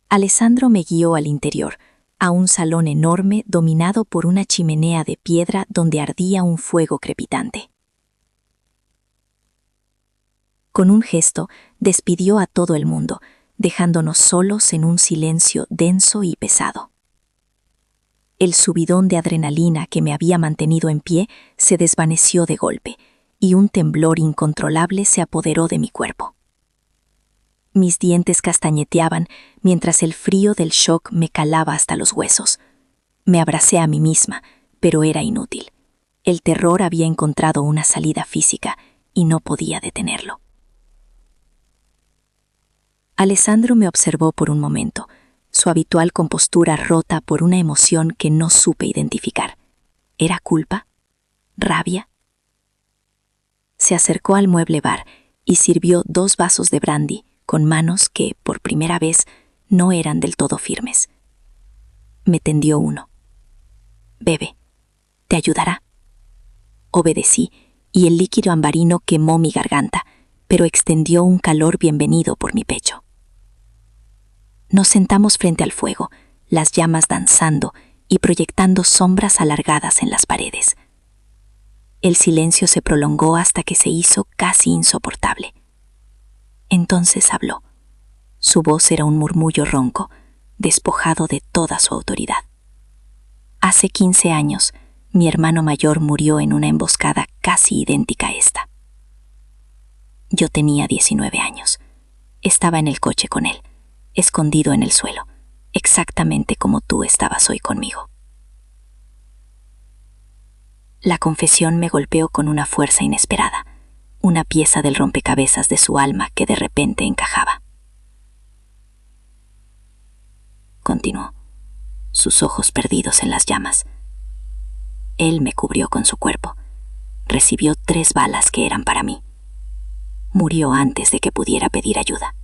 Alessandro me guió al interior, a un salón enorme dominado por una chimenea de piedra donde ardía un fuego crepitante. Con un gesto, despidió a todo el mundo, dejándonos solos en un silencio denso y pesado. El subidón de adrenalina que me había mantenido en pie se desvaneció de golpe, y un temblor incontrolable se apoderó de mi cuerpo. Mis dientes castañeteaban mientras el frío del shock me calaba hasta los huesos. Me abracé a mí misma, pero era inútil. El terror había encontrado una salida física y no podía detenerlo. Alessandro me observó por un momento, su habitual compostura rota por una emoción que no supe identificar. ¿Era culpa? ¿Rabia? Se acercó al mueble bar y sirvió 2 vasos de brandy con manos que, por primera vez, no eran del todo firmes. Me tendió uno. «Bebe, ¿te ayudará?» Obedecí, y el líquido ambarino quemó mi garganta, pero extendió un calor bienvenido por mi pecho. Nos sentamos frente al fuego, las llamas danzando y proyectando sombras alargadas en las paredes. El silencio se prolongó hasta que se hizo casi insoportable. Entonces habló. Su voz era un murmullo ronco, despojado de toda su autoridad. Hace 15 años, mi hermano mayor murió en una emboscada casi idéntica a esta. Yo tenía 19 años. Estaba en el coche con él, escondido en el suelo, exactamente como tú estabas hoy conmigo. La confesión me golpeó con una fuerza inesperada, una pieza del rompecabezas de su alma que de repente encajaba. Continuó, sus ojos perdidos en las llamas. Él me cubrió con su cuerpo. Recibió 3 balas que eran para mí. Murió antes de que pudiera pedir ayuda.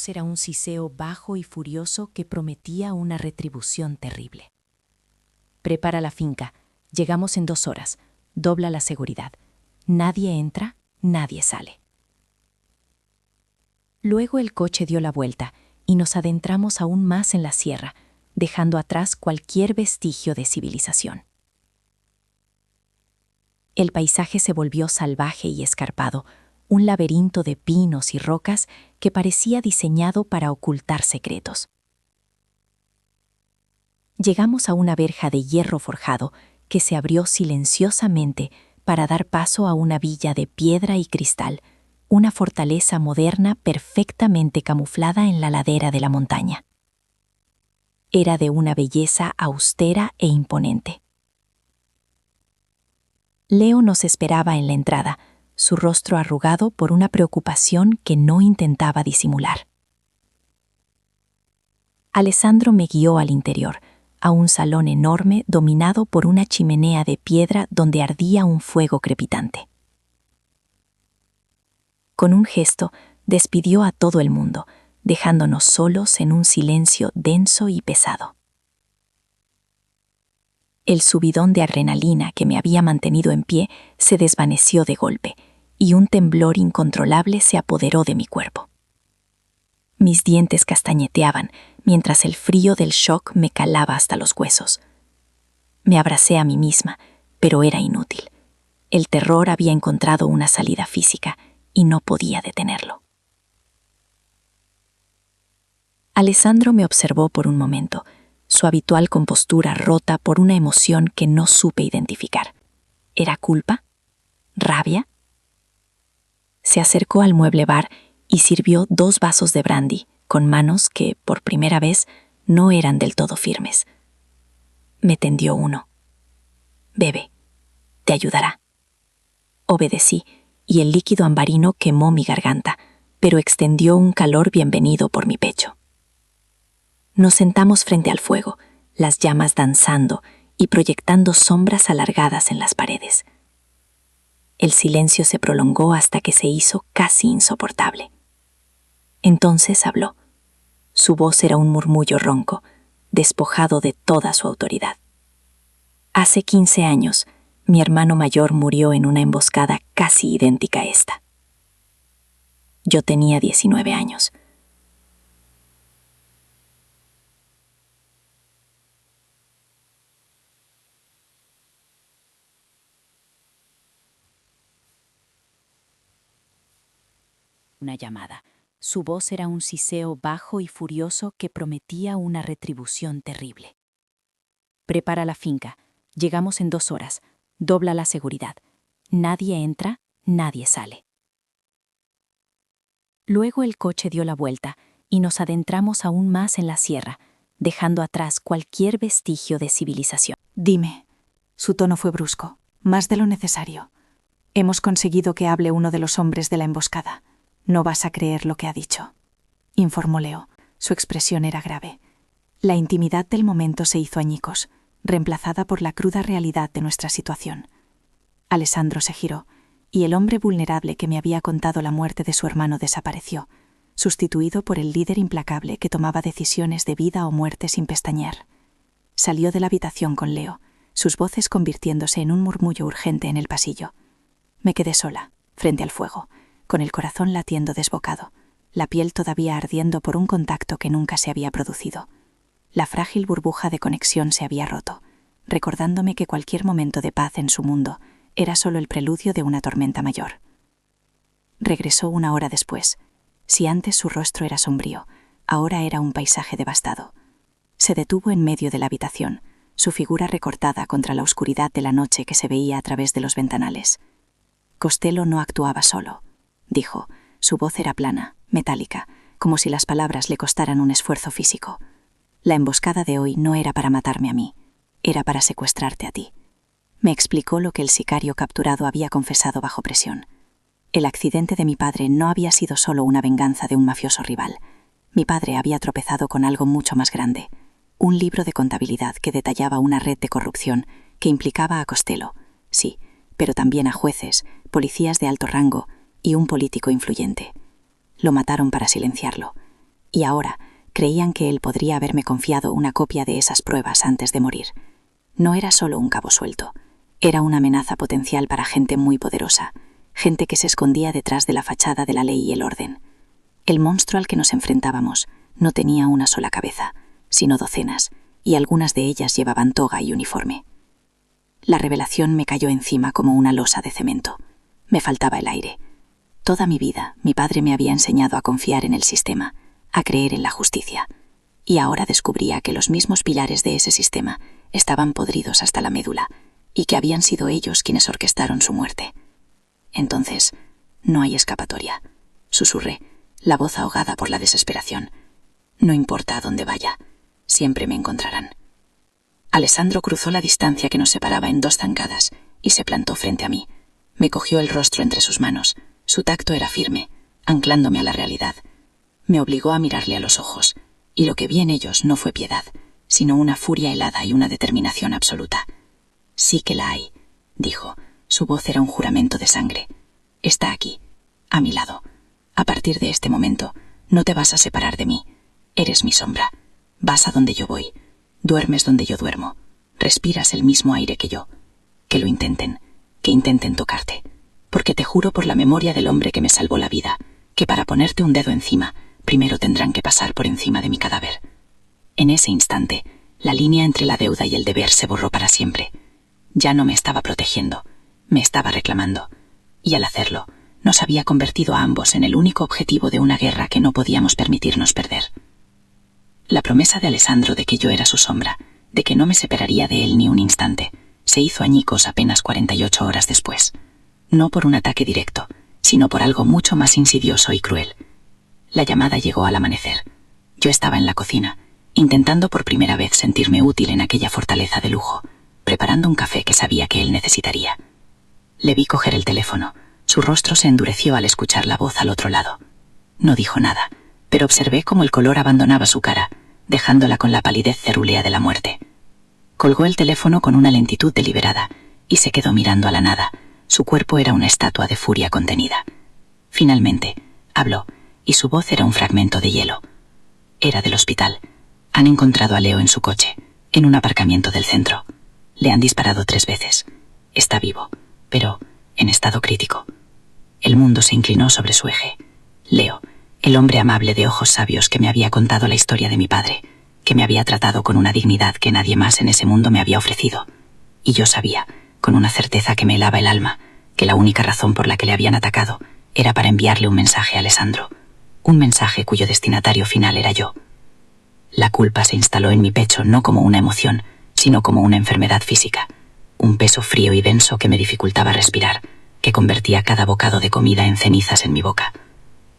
Era un siseo bajo y furioso que prometía una retribución terrible. Prepara la finca. Llegamos en 2 horas. Dobla la seguridad. Nadie entra, nadie sale. Luego el coche dio la vuelta y nos adentramos aún más en la sierra, dejando atrás cualquier vestigio de civilización. El paisaje se volvió salvaje y escarpado, un laberinto de pinos y rocas que parecía diseñado para ocultar secretos. Llegamos a una verja de hierro forjado que se abrió silenciosamente para dar paso a una villa de piedra y cristal, una fortaleza moderna perfectamente camuflada en la ladera de la montaña. Era de una belleza austera e imponente. Leo nos esperaba en la entrada, su rostro arrugado por una preocupación que no intentaba disimular. Alessandro me guió al interior, a un salón enorme dominado por una chimenea de piedra donde ardía un fuego crepitante. Con un gesto, despidió a todo el mundo, dejándonos solos en un silencio denso y pesado. El subidón de adrenalina que me había mantenido en pie se desvaneció de golpe, y un temblor incontrolable se apoderó de mi cuerpo. Mis dientes castañeteaban mientras el frío del shock me calaba hasta los huesos. Me abracé a mí misma, pero era inútil. El terror había encontrado una salida física y no podía detenerlo. Alessandro me observó por un momento, su habitual compostura rota por una emoción que no supe identificar. ¿Era culpa? ¿Rabia? Se acercó al mueble bar y sirvió 2 vasos de brandy, con manos que, por primera vez, no eran del todo firmes. Me tendió uno. «Bebe, te ayudará». Obedecí, y el líquido ambarino quemó mi garganta, pero extendió un calor bienvenido por mi pecho. Nos sentamos frente al fuego, las llamas danzando y proyectando sombras alargadas en las paredes. El silencio se prolongó hasta que se hizo casi insoportable. Entonces habló. Su voz era un murmullo ronco, despojado de toda su autoridad. Hace 15 años, mi hermano mayor murió en una emboscada casi idéntica a esta. Yo tenía 19 años. Una llamada. Su voz era un siseo bajo y furioso que prometía una retribución terrible. Prepara la finca. Llegamos en 2 horas. Dobla la seguridad. Nadie entra, nadie sale. Luego el coche dio la vuelta y nos adentramos aún más en la sierra, dejando atrás cualquier vestigio de civilización. Dime. Su tono fue brusco, más de lo necesario. Hemos conseguido que hable uno de los hombres de la emboscada. No vas a creer lo que ha dicho, informó Leo. Su expresión era grave. La intimidad del momento se hizo añicos, reemplazada por la cruda realidad de nuestra situación. Alessandro se giró, y el hombre vulnerable que me había contado la muerte de su hermano desapareció, sustituido por el líder implacable que tomaba decisiones de vida o muerte sin pestañear. Salió de la habitación con Leo, sus voces convirtiéndose en un murmullo urgente en el pasillo. Me quedé sola, frente al fuego, con el corazón latiendo desbocado, la piel todavía ardiendo por un contacto que nunca se había producido. La frágil burbuja de conexión se había roto, recordándome que cualquier momento de paz en su mundo era solo el preludio de una tormenta mayor. Regresó 1 hora después. Si antes su rostro era sombrío, ahora era un paisaje devastado. Se detuvo en medio de la habitación, su figura recortada contra la oscuridad de la noche que se veía a través de los ventanales. Costello no actuaba solo, dijo. Su voz era plana, metálica, como si las palabras le costaran un esfuerzo físico. La emboscada de hoy no era para matarme a mí, era para secuestrarte a ti. Me explicó lo que el sicario capturado había confesado bajo presión. El accidente de mi padre no había sido solo una venganza de un mafioso rival. Mi padre había tropezado con algo mucho más grande, un libro de contabilidad que detallaba una red de corrupción que implicaba a Costello, sí, pero también a jueces, policías de alto rango y un político influyente. Lo mataron para silenciarlo, y ahora creían que él podría haberme confiado una copia de esas pruebas antes de morir. No era solo un cabo suelto, era una amenaza potencial para gente muy poderosa, gente que se escondía detrás de la fachada de la ley y el orden. El monstruo al que nos enfrentábamos no tenía una sola cabeza, sino docenas, y algunas de ellas llevaban toga y uniforme. La revelación me cayó encima como una losa de cemento. Me faltaba el aire. Toda mi vida, mi padre me había enseñado a confiar en el sistema, a creer en la justicia, y ahora descubría que los mismos pilares de ese sistema estaban podridos hasta la médula, y que habían sido ellos quienes orquestaron su muerte. Entonces, no hay escapatoria, susurré, la voz ahogada por la desesperación. No importa a dónde vaya, siempre me encontrarán. Alessandro cruzó la distancia que nos separaba en 2 zancadas y se plantó frente a mí. Me cogió el rostro entre sus manos. Su tacto era firme, anclándome a la realidad. Me obligó a mirarle a los ojos, y lo que vi en ellos no fue piedad, sino una furia helada y una determinación absoluta. Sí que la hay, dijo. Su voz era un juramento de sangre. Está aquí, a mi lado. A partir de este momento, no te vas a separar de mí. Eres mi sombra. Vas a donde yo voy. Duermes donde yo duermo. Respiras el mismo aire que yo. Que lo intenten. Que intenten tocarte. Porque te juro por la memoria del hombre que me salvó la vida, que para ponerte un dedo encima, primero tendrán que pasar por encima de mi cadáver. En ese instante, la línea entre la deuda y el deber se borró para siempre. Ya no me estaba protegiendo, me estaba reclamando, y al hacerlo, nos había convertido a ambos en el único objetivo de una guerra que no podíamos permitirnos perder. La promesa de Alessandro de que yo era su sombra, de que no me separaría de él ni un instante, se hizo añicos apenas 48 horas después. No por un ataque directo, sino por algo mucho más insidioso y cruel. La llamada llegó al amanecer. Yo estaba en la cocina, intentando por primera vez sentirme útil en aquella fortaleza de lujo, preparando un café que sabía que él necesitaría. Le vi coger el teléfono. Su rostro se endureció al escuchar la voz al otro lado. No dijo nada, pero observé cómo el color abandonaba su cara, dejándola con la palidez cerúlea de la muerte. Colgó el teléfono con una lentitud deliberada y se quedó mirando a la nada. Su cuerpo era una estatua de furia contenida. Finalmente, habló, y su voz era un fragmento de hielo. Era del hospital. Han encontrado a Leo en su coche, en un aparcamiento del centro. Le han disparado 3 veces. Está vivo, pero en estado crítico. El mundo se inclinó sobre su eje. Leo, el hombre amable de ojos sabios que me había contado la historia de mi padre, que me había tratado con una dignidad que nadie más en ese mundo me había ofrecido. Y yo sabía, con una certeza que me helaba el alma, que la única razón por la que le habían atacado era para enviarle un mensaje a Alessandro, un mensaje cuyo destinatario final era yo. La culpa se instaló en mi pecho no como una emoción, sino como una enfermedad física, un peso frío y denso que me dificultaba respirar, que convertía cada bocado de comida en cenizas en mi boca.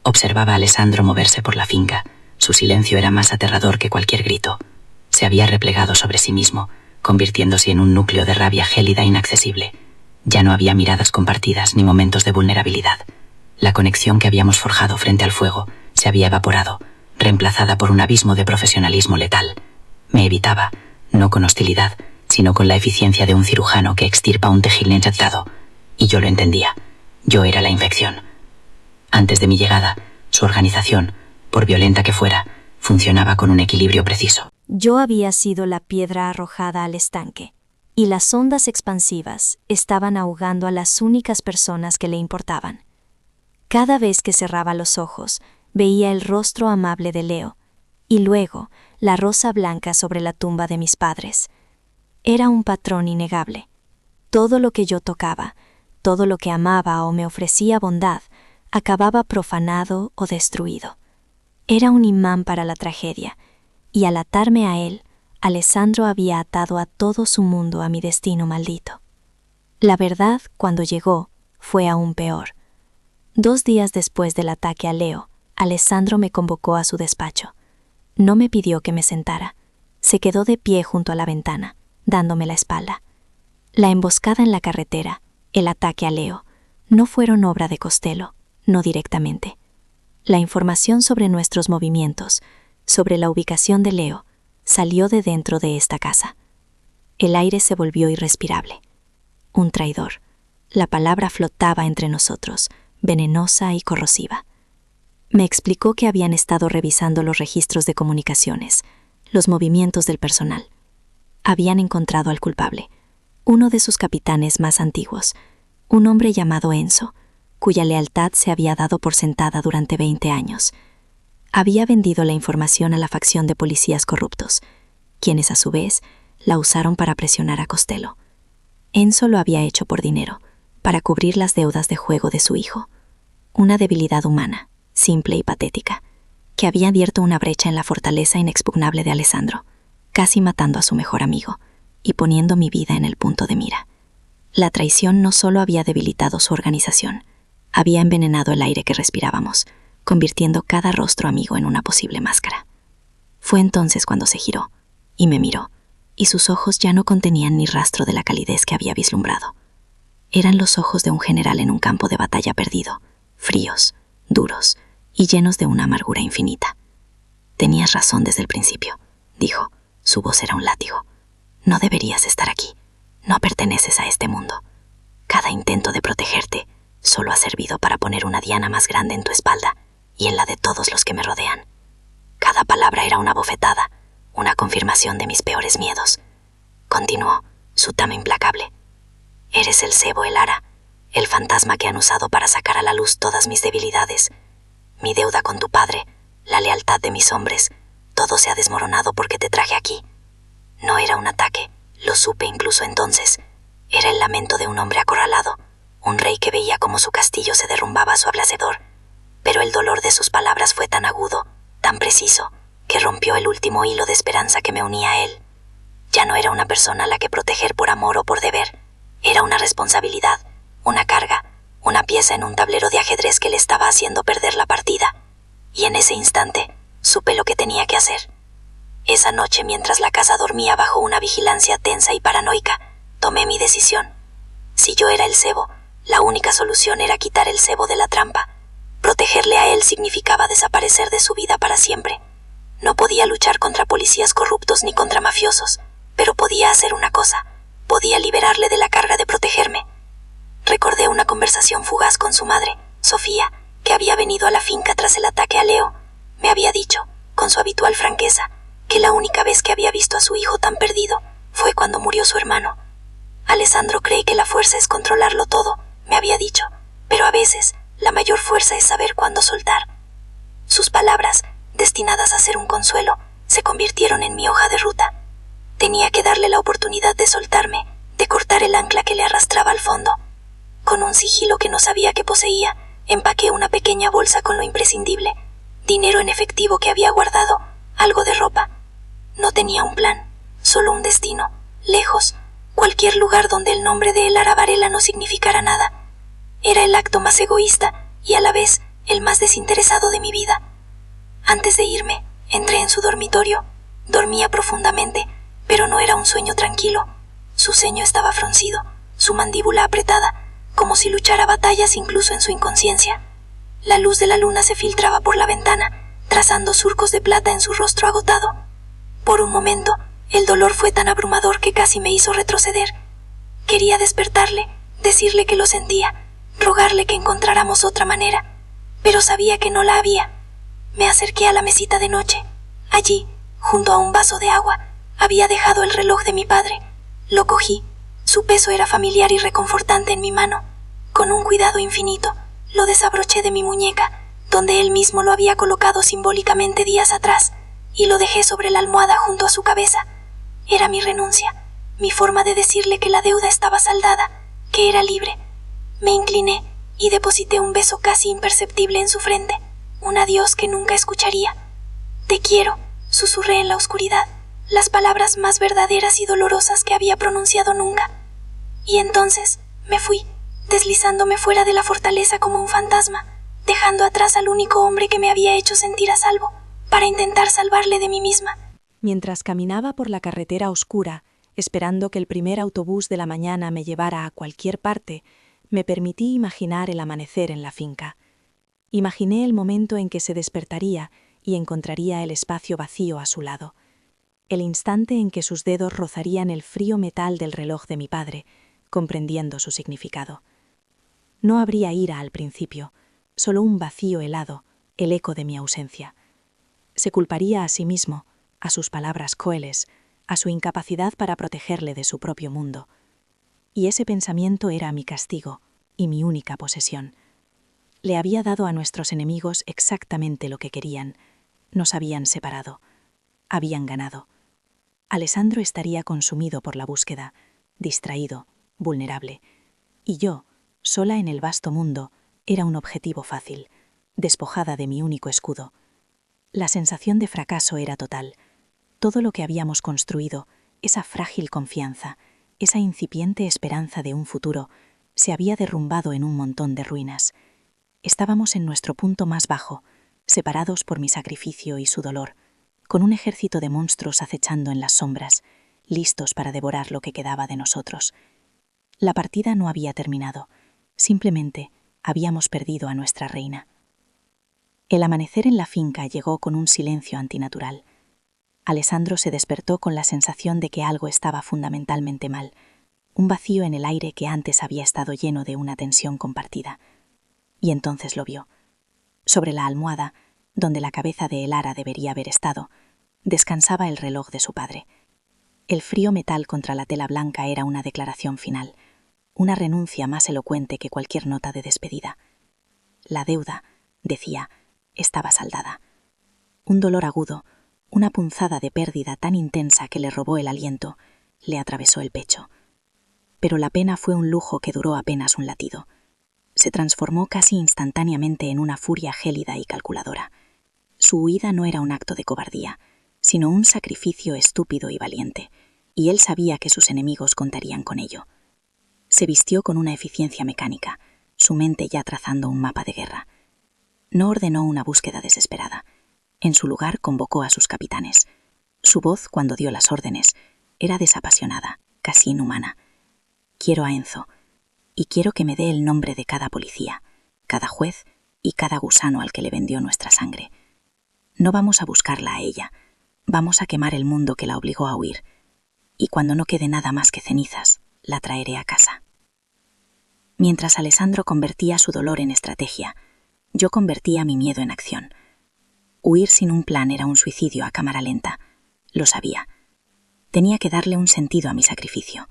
Observaba a Alessandro moverse por la finca. Su silencio era más aterrador que cualquier grito. Se había replegado sobre sí mismo, convirtiéndose en un núcleo de rabia gélida e inaccesible. Ya no había miradas compartidas ni momentos de vulnerabilidad. La conexión que habíamos forjado frente al fuego se había evaporado, reemplazada por un abismo de profesionalismo letal. Me evitaba, no con hostilidad, sino con la eficiencia de un cirujano que extirpa un tejido infectado. Y yo lo entendía. Yo era la infección. Antes de mi llegada, su organización, por violenta que fuera, funcionaba con un equilibrio preciso. Yo había sido la piedra arrojada al estanque, y las ondas expansivas estaban ahogando a las únicas personas que le importaban. Cada vez que cerraba los ojos, veía el rostro amable de Leo, y luego la rosa blanca sobre la tumba de mis padres. Era un patrón innegable. Todo lo que yo tocaba, todo lo que amaba o me ofrecía bondad, acababa profanado o destruido. Era un imán para la tragedia, y al atarme a él, Alessandro había atado a todo su mundo a mi destino maldito. La verdad, cuando llegó, fue aún peor. 2 días después del ataque a Leo, Alessandro me convocó a su despacho. No me pidió que me sentara. Se quedó de pie junto a la ventana, dándome la espalda. La emboscada en la carretera, el ataque a Leo, no fueron obra de Costello, no directamente. La información sobre nuestros movimientos, sobre la ubicación de Leo, salió de dentro de esta casa. El aire se volvió irrespirable. Un traidor. La palabra flotaba entre nosotros, venenosa y corrosiva. Me explicó que habían estado revisando los registros de comunicaciones, los movimientos del personal. Habían encontrado al culpable, uno de sus capitanes más antiguos, un hombre llamado Enzo, cuya lealtad se había dado por sentada durante 20 años. Había vendido la información a la facción de policías corruptos, quienes a su vez la usaron para presionar a Costello. Enzo lo había hecho por dinero, para cubrir las deudas de juego de su hijo. Una debilidad humana, simple y patética, que había abierto una brecha en la fortaleza inexpugnable de Alessandro, casi matando a su mejor amigo y poniendo mi vida en el punto de mira. La traición no solo había debilitado su organización, había envenenado el aire que respirábamos, convirtiendo cada rostro amigo en una posible máscara. Fue entonces cuando se giró y me miró, y sus ojos ya no contenían ni rastro de la calidez que había vislumbrado. Eran los ojos de un general en un campo de batalla perdido, fríos, duros y llenos de una amargura infinita. «Tenías razón desde el principio», dijo. Su voz era un látigo. «No deberías estar aquí. No perteneces a este mundo. Cada intento de protegerte solo ha servido para poner una diana más grande en tu espalda y en la de todos los que me rodean. Cada palabra era una bofetada, una confirmación de mis peores miedos». Continuó, su tama implacable. «Eres el cebo, el ara, el fantasma que han usado para sacar a la luz todas mis debilidades. Mi deuda con tu padre, la lealtad de mis hombres, todo se ha desmoronado porque te traje aquí. No era un ataque, lo supe incluso entonces, Era el lamento de un hombre acorralado, un rey que veía cómo su castillo se derrumbaba a su abrasador. Pero el dolor de sus palabras fue tan agudo, tan preciso, que rompió el último hilo de esperanza que me unía a él. Ya no era una persona a la que proteger por amor o por deber. Era una responsabilidad, una carga, una pieza en un tablero de ajedrez que le estaba haciendo perder la partida. Y en ese instante, supe lo que tenía que hacer. Esa noche, mientras la casa dormía bajo una vigilancia tensa y paranoica, tomé mi decisión. Si yo era el cebo, la única solución era quitar el cebo de la trampa. Protegerle a él significaba desaparecer de su vida para siempre. No podía luchar contra policías corruptos ni contra mafiosos, pero podía hacer una cosa. Podía liberarle de la carga de protegerme. Recordé una conversación fugaz con su madre, Sofía, que había venido a la finca tras el ataque a Leo. Me había dicho, con su habitual franqueza, que la única vez que había visto a su hijo tan perdido fue cuando murió su hermano. Alessandro cree que la fuerza es controlarlo todo, me había dicho, pero a veces la mayor fuerza es saber cuándo soltar. Sus palabras, destinadas a ser un consuelo, se convirtieron en mi hoja de ruta. Tenía que darle la oportunidad de soltarme, de cortar el ancla que le arrastraba al fondo. Con un sigilo que no sabía que poseía, empaqué una pequeña bolsa con lo imprescindible, dinero en efectivo que había guardado, algo de ropa. No tenía un plan, solo un destino, lejos, cualquier lugar donde el nombre de Elara Varela no significara nada. Era el acto más egoísta y a la vez el más desinteresado de mi vida. Antes de irme, entré en su dormitorio. Dormía profundamente, pero no era un sueño tranquilo. Su ceño estaba fruncido, su mandíbula apretada, como si luchara batallas incluso en su inconsciencia. La luz de la luna se filtraba por la ventana, trazando surcos de plata en su rostro agotado. Por un momento, el dolor fue tan abrumador que casi me hizo retroceder. Quería despertarle, decirle que lo sentía, rogarle que encontráramos otra manera, pero sabía que no la había. Me acerqué a la mesita de noche. Allí, junto a un vaso de agua, había dejado el reloj de mi padre. Lo cogí. Su peso era familiar y reconfortante en mi mano. Con un cuidado infinito, lo desabroché de mi muñeca, donde él mismo lo había colocado simbólicamente días atrás, y lo dejé sobre la almohada junto a su cabeza. Era mi renuncia, mi forma de decirle que la deuda estaba saldada, que era libre. Me incliné y deposité un beso casi imperceptible en su frente, un adiós que nunca escucharía. «Te quiero», susurré en la oscuridad, las palabras más verdaderas y dolorosas que había pronunciado nunca. Y entonces me fui, deslizándome fuera de la fortaleza como un fantasma, dejando atrás al único hombre que me había hecho sentir a salvo, para intentar salvarle de mí misma. Mientras caminaba por la carretera oscura, esperando que el primer autobús de la mañana me llevara a cualquier parte, me permití imaginar el amanecer en la finca. Imaginé el momento en que se despertaría y encontraría el espacio vacío a su lado. El instante en que sus dedos rozarían el frío metal del reloj de mi padre, comprendiendo su significado. No habría ira al principio, solo un vacío helado, el eco de mi ausencia. Se culparía a sí mismo, a sus palabras crueles, a su incapacidad para protegerle de su propio mundo. Y ese pensamiento era mi castigo y mi única posesión. Le había dado a nuestros enemigos exactamente lo que querían. Nos habían separado. Habían ganado. Alessandro estaría consumido por la búsqueda, distraído, vulnerable. Y yo, sola en el vasto mundo, era un objetivo fácil, despojada de mi único escudo. La sensación de fracaso era total. Todo lo que habíamos construido, esa frágil confianza, esa incipiente esperanza de un futuro, se había derrumbado en un montón de ruinas. Estábamos en nuestro punto más bajo, separados por mi sacrificio y su dolor, con un ejército de monstruos acechando en las sombras, listos para devorar lo que quedaba de nosotros. La partida no había terminado, simplemente habíamos perdido a nuestra reina. El amanecer en la finca llegó con un silencio antinatural. Alessandro se despertó con la sensación de que algo estaba fundamentalmente mal, un vacío en el aire que antes había estado lleno de una tensión compartida. Y entonces lo vio. Sobre la almohada, donde la cabeza de Elara debería haber estado, descansaba el reloj de su padre. El frío metal contra la tela blanca era una declaración final, una renuncia más elocuente que cualquier nota de despedida. La deuda, decía, estaba saldada. Un dolor agudo, una punzada de pérdida tan intensa que le robó el aliento, le atravesó el pecho. pero la pena fue un lujo que duró apenas un latido. Se transformó casi instantáneamente en una furia gélida y calculadora. Su huida no era un acto de cobardía, sino un sacrificio estúpido y valiente, y él sabía que sus enemigos contarían con ello. Se vistió con una eficiencia mecánica, su mente ya trazando un mapa de guerra. No ordenó una búsqueda desesperada. En su lugar convocó a sus capitanes. Su voz, cuando dio las órdenes, era desapasionada, casi inhumana. Quiero a Enzo, y quiero que me dé el nombre de cada policía, cada juez y cada gusano al que le vendió nuestra sangre. No vamos a buscarla a ella, vamos a quemar el mundo que la obligó a huir, y cuando no quede nada más que cenizas, la traeré a casa. Mientras Alessandro convertía su dolor en estrategia, yo convertía mi miedo en acción. Huir sin un plan era un suicidio a cámara lenta. Lo sabía. Tenía que darle un sentido a mi sacrificio.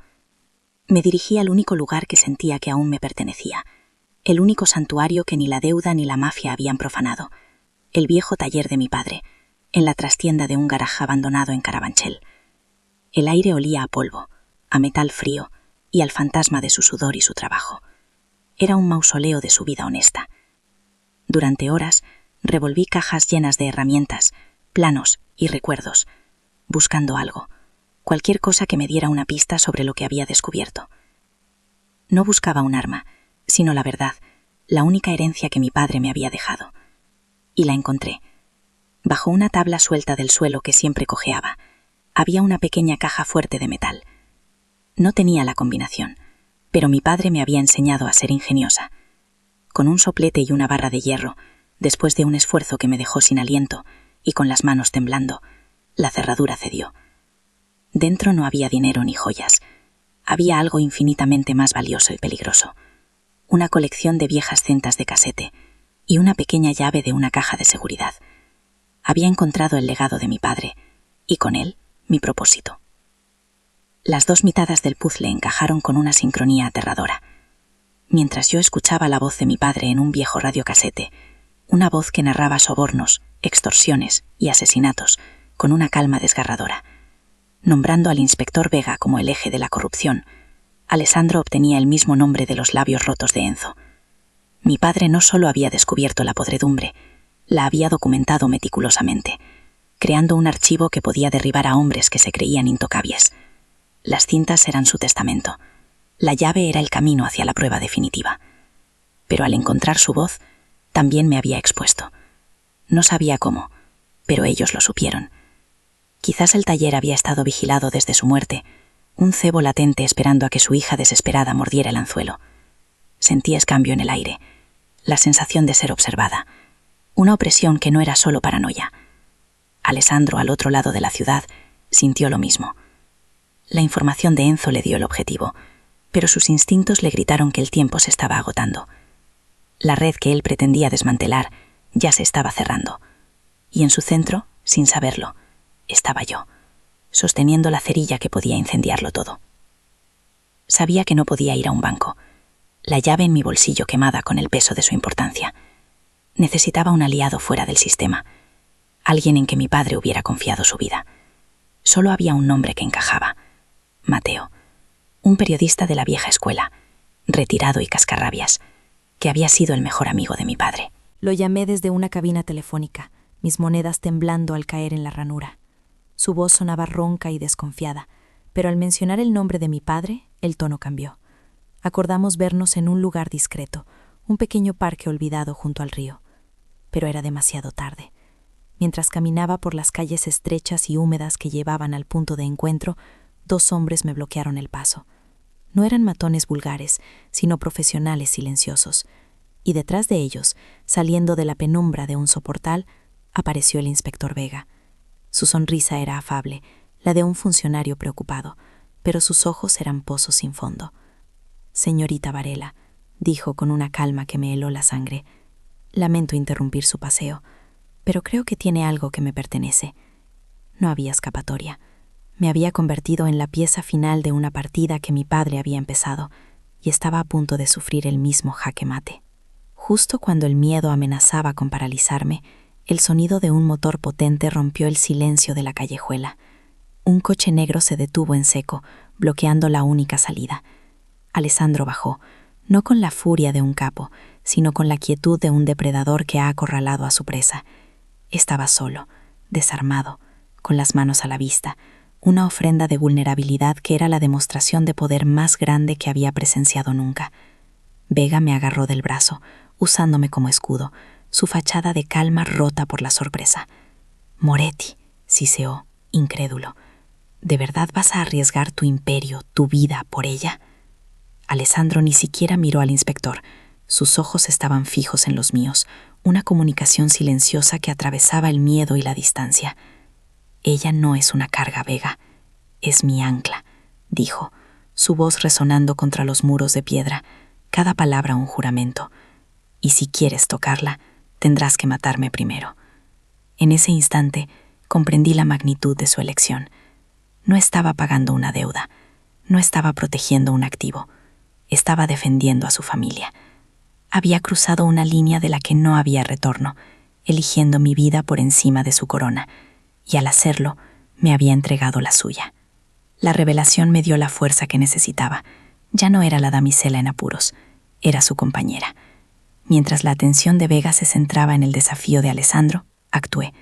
Me dirigí al único lugar que sentía que aún me pertenecía, el único santuario que ni la deuda ni la mafia habían profanado, el viejo taller de mi padre, en la trastienda de un garaje abandonado en Carabanchel. El aire olía a polvo, a metal frío y al fantasma de su sudor y su trabajo. Era un mausoleo de su vida honesta. Durante horas revolví cajas llenas de herramientas, planos y recuerdos, buscando algo, cualquier cosa que me diera una pista sobre lo que había descubierto. No buscaba un arma, sino la verdad, la única herencia que mi padre me había dejado. Y la encontré. Bajo una tabla suelta del suelo que siempre cojeaba, había una pequeña caja fuerte de metal. No tenía la combinación, pero mi padre me había enseñado a ser ingeniosa. Con un soplete y una barra de hierro, después de un esfuerzo que me dejó sin aliento y con las manos temblando, la cerradura cedió. Dentro no había dinero ni joyas. Había algo infinitamente más valioso y peligroso. Una colección de viejas cintas de casete y una pequeña llave de una caja de seguridad. Había encontrado el legado de mi padre y con él mi propósito. Las dos mitades del puzzle encajaron con una sincronía aterradora. Mientras yo escuchaba la voz de mi padre en un viejo radiocasete, una voz que narraba sobornos, extorsiones y asesinatos con una calma desgarradora. Nombrando al inspector Vega como el eje de la corrupción, Alessandro obtenía el mismo nombre de los labios rotos de Enzo. Mi padre no solo había descubierto la podredumbre, la había documentado meticulosamente, creando un archivo que podía derribar a hombres que se creían intocables. Las cintas eran su testamento. La llave era el camino hacia la prueba definitiva. Pero al encontrar su voz, también me había expuesto. No sabía cómo, pero ellos lo supieron. Quizás el taller había estado vigilado desde su muerte, un cebo latente esperando a que su hija desesperada mordiera el anzuelo. Sentí escambio en el aire, la sensación de ser observada, una opresión que no era solo paranoia. Alessandro, al otro lado de la ciudad, sintió lo mismo. La información de Enzo le dio el objetivo, pero sus instintos le gritaron que el tiempo se estaba agotando. La red que él pretendía desmantelar ya se estaba cerrando, y en su centro, sin saberlo, estaba yo, sosteniendo la cerilla que podía incendiarlo todo. Sabía que no podía ir a un banco, la llave en mi bolsillo quemada con el peso de su importancia. Necesitaba un aliado fuera del sistema, alguien en que mi padre hubiera confiado su vida. Solo había un nombre que encajaba: Mateo, un periodista de la vieja escuela, retirado y cascarrabias, que había sido el mejor amigo de mi padre. Lo llamé desde una cabina telefónica, mis monedas temblando al caer en la ranura. Su voz sonaba ronca y desconfiada, pero al mencionar el nombre de mi padre, el tono cambió. Acordamos vernos en un lugar discreto, un pequeño parque olvidado junto al río. Pero era demasiado tarde. Mientras caminaba por las calles estrechas y húmedas que llevaban al punto de encuentro, dos hombres me bloquearon el paso. No eran matones vulgares, sino profesionales silenciosos. Y detrás de ellos, saliendo de la penumbra de un soportal, apareció el inspector Vega. Su sonrisa era afable, la de un funcionario preocupado, pero sus ojos eran pozos sin fondo. «Señorita Varela», dijo con una calma que me heló la sangre, «lamento interrumpir su paseo, pero creo que tiene algo que me pertenece». No había escapatoria. Me había convertido en la pieza final de una partida que mi padre había empezado, y estaba a punto de sufrir el mismo jaque mate. Justo cuando el miedo amenazaba con paralizarme, el sonido de un motor potente rompió el silencio de la callejuela. Un coche negro se detuvo en seco, bloqueando la única salida. Alessandro bajó, no con la furia de un capo, sino con la quietud de un depredador que ha acorralado a su presa. Estaba solo, desarmado, con las manos a la vista, una ofrenda de vulnerabilidad que era la demostración de poder más grande que había presenciado nunca. Vega me agarró del brazo, usándome como escudo, su fachada de calma rota por la sorpresa. Moretti, siseó, incrédulo. ¿De verdad vas a arriesgar tu imperio, tu vida, por ella? Alessandro ni siquiera miró al inspector. Sus ojos estaban fijos en los míos, una comunicación silenciosa que atravesaba el miedo y la distancia. Ella no es una carga, Vega. Es mi ancla, dijo, su voz resonando contra los muros de piedra, cada palabra un juramento. Y si quieres tocarla, tendrás que matarme primero. En ese instante, comprendí la magnitud de su elección. No estaba pagando una deuda, no estaba protegiendo un activo, estaba defendiendo a su familia. Había cruzado una línea de la que no había retorno, eligiendo mi vida por encima de su corona, y al hacerlo, me había entregado la suya. La revelación me dio la fuerza que necesitaba. Ya no era la damisela en apuros, era su compañera. Mientras la atención de Vega se centraba en el desafío de Alessandro, actué.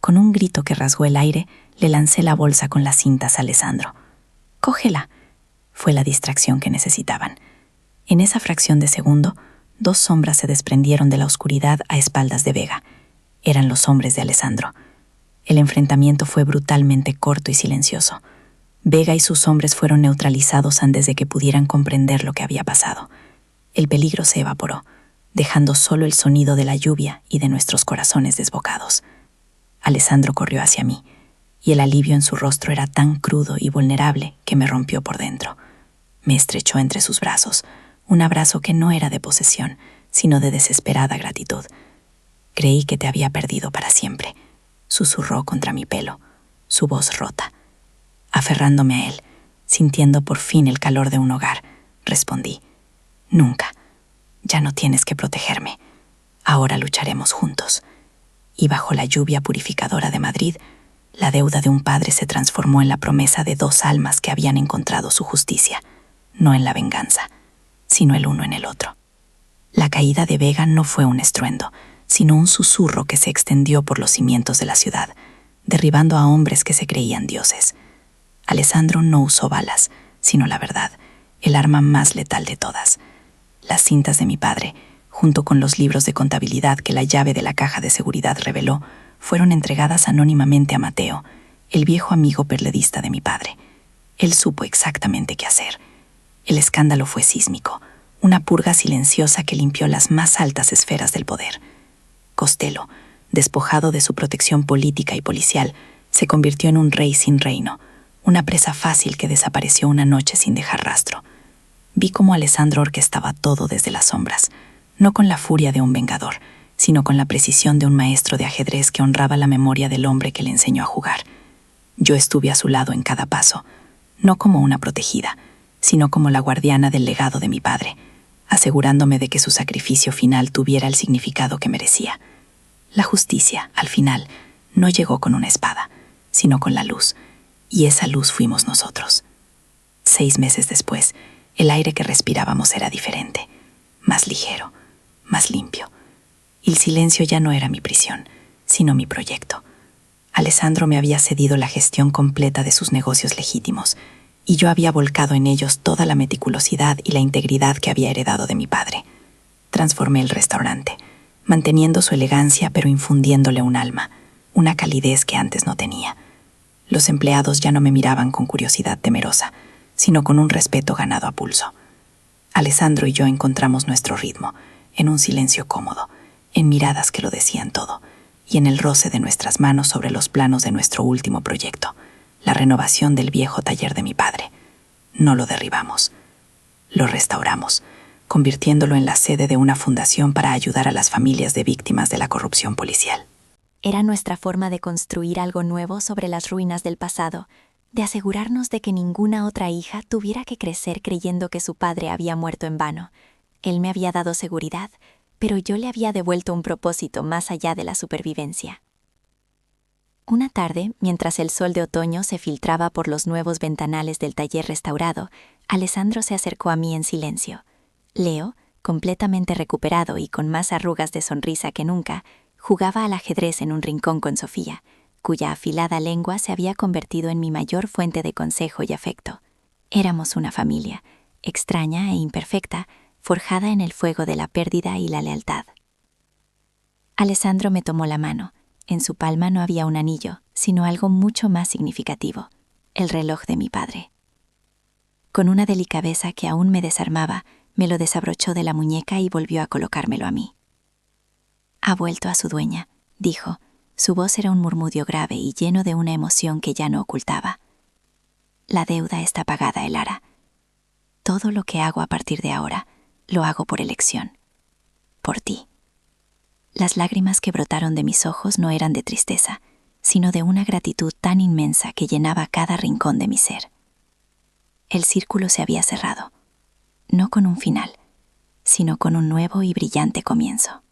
Con un grito que rasgó el aire, le lancé la bolsa con las cintas a Alessandro. «Cógela», fue la distracción que necesitaban. En esa fracción de segundo, 2 sombras se desprendieron de la oscuridad a espaldas de Vega. Eran los hombres de Alessandro. El enfrentamiento fue brutalmente corto y silencioso. Vega y sus hombres fueron neutralizados antes de que pudieran comprender lo que había pasado. El peligro se evaporó, dejando solo el sonido de la lluvia y de nuestros corazones desbocados. Alessandro corrió hacia mí, y el alivio en su rostro era tan crudo y vulnerable que me rompió por dentro. Me estrechó entre sus brazos, un abrazo que no era de posesión, sino de desesperada gratitud. «Creí que te había perdido para siempre», susurró contra mi pelo, su voz rota. Aferrándome a él, sintiendo por fin el calor de un hogar, respondí: «Nunca. Ya no tienes que protegerme. Ahora lucharemos juntos». Y bajo la lluvia purificadora de Madrid, la deuda de un padre se transformó en la promesa de 2 almas que habían encontrado su justicia, no en la venganza, sino el uno en el otro. La caída de Vega no fue un estruendo, sino un susurro que se extendió por los cimientos de la ciudad, derribando a hombres que se creían dioses. Alessandro no usó balas, sino la verdad, el arma más letal de todas. Las cintas de mi padre, junto con los libros de contabilidad que la llave de la caja de seguridad reveló, fueron entregadas anónimamente a Mateo, el viejo amigo perledista de mi padre. Él supo exactamente qué hacer. El escándalo fue sísmico, una purga silenciosa que limpió las más altas esferas del poder. Costello, despojado de su protección política y policial, se convirtió en un rey sin reino, una presa fácil que desapareció una noche sin dejar rastro. Vi cómo Alessandro orquestaba todo desde las sombras, no con la furia de un vengador, sino con la precisión de un maestro de ajedrez que honraba la memoria del hombre que le enseñó a jugar. Yo estuve a su lado en cada paso, no como una protegida, sino como la guardiana del legado de mi padre, asegurándome de que su sacrificio final tuviera el significado que merecía. La justicia, al final, no llegó con una espada, sino con la luz, y esa luz fuimos nosotros. 6 meses después, el aire que respirábamos era diferente, más ligero, más limpio. El silencio ya no era mi prisión, sino mi proyecto. Alessandro me había cedido la gestión completa de sus negocios legítimos, y yo había volcado en ellos toda la meticulosidad y la integridad que había heredado de mi padre. Transformé el restaurante, manteniendo su elegancia pero infundiéndole un alma, una calidez que antes no tenía. Los empleados ya no me miraban con curiosidad temerosa, sino con un respeto ganado a pulso. Alessandro y yo encontramos nuestro ritmo, en un silencio cómodo, en miradas que lo decían todo, y en el roce de nuestras manos sobre los planos de nuestro último proyecto, la renovación del viejo taller de mi padre. No lo derribamos, lo restauramos, convirtiéndolo en la sede de una fundación para ayudar a las familias de víctimas de la corrupción policial. Era nuestra forma de construir algo nuevo sobre las ruinas del pasado, de asegurarnos de que ninguna otra hija tuviera que crecer creyendo que su padre había muerto en vano. Él me había dado seguridad, pero yo le había devuelto un propósito más allá de la supervivencia. Una tarde, mientras el sol de otoño se filtraba por los nuevos ventanales del taller restaurado, Alessandro se acercó a mí en silencio. Leo, completamente recuperado y con más arrugas de sonrisa que nunca, jugaba al ajedrez en un rincón con Sofía, cuya afilada lengua se había convertido en mi mayor fuente de consejo y afecto. Éramos una familia, extraña e imperfecta, forjada en el fuego de la pérdida y la lealtad. Alessandro me tomó la mano. En su palma no había un anillo, sino algo mucho más significativo, el reloj de mi padre. Con una delicadeza que aún me desarmaba, me lo desabrochó de la muñeca y volvió a colocármelo a mí. «Ha vuelto a su dueña», dijo. Su voz era un murmullo grave y lleno de una emoción que ya no ocultaba. «La deuda está pagada, Elara. Todo lo que hago a partir de ahora, lo hago por elección. Por ti». Las lágrimas que brotaron de mis ojos no eran de tristeza, sino de una gratitud tan inmensa que llenaba cada rincón de mi ser. El círculo se había cerrado, no con un final, sino con un nuevo y brillante comienzo.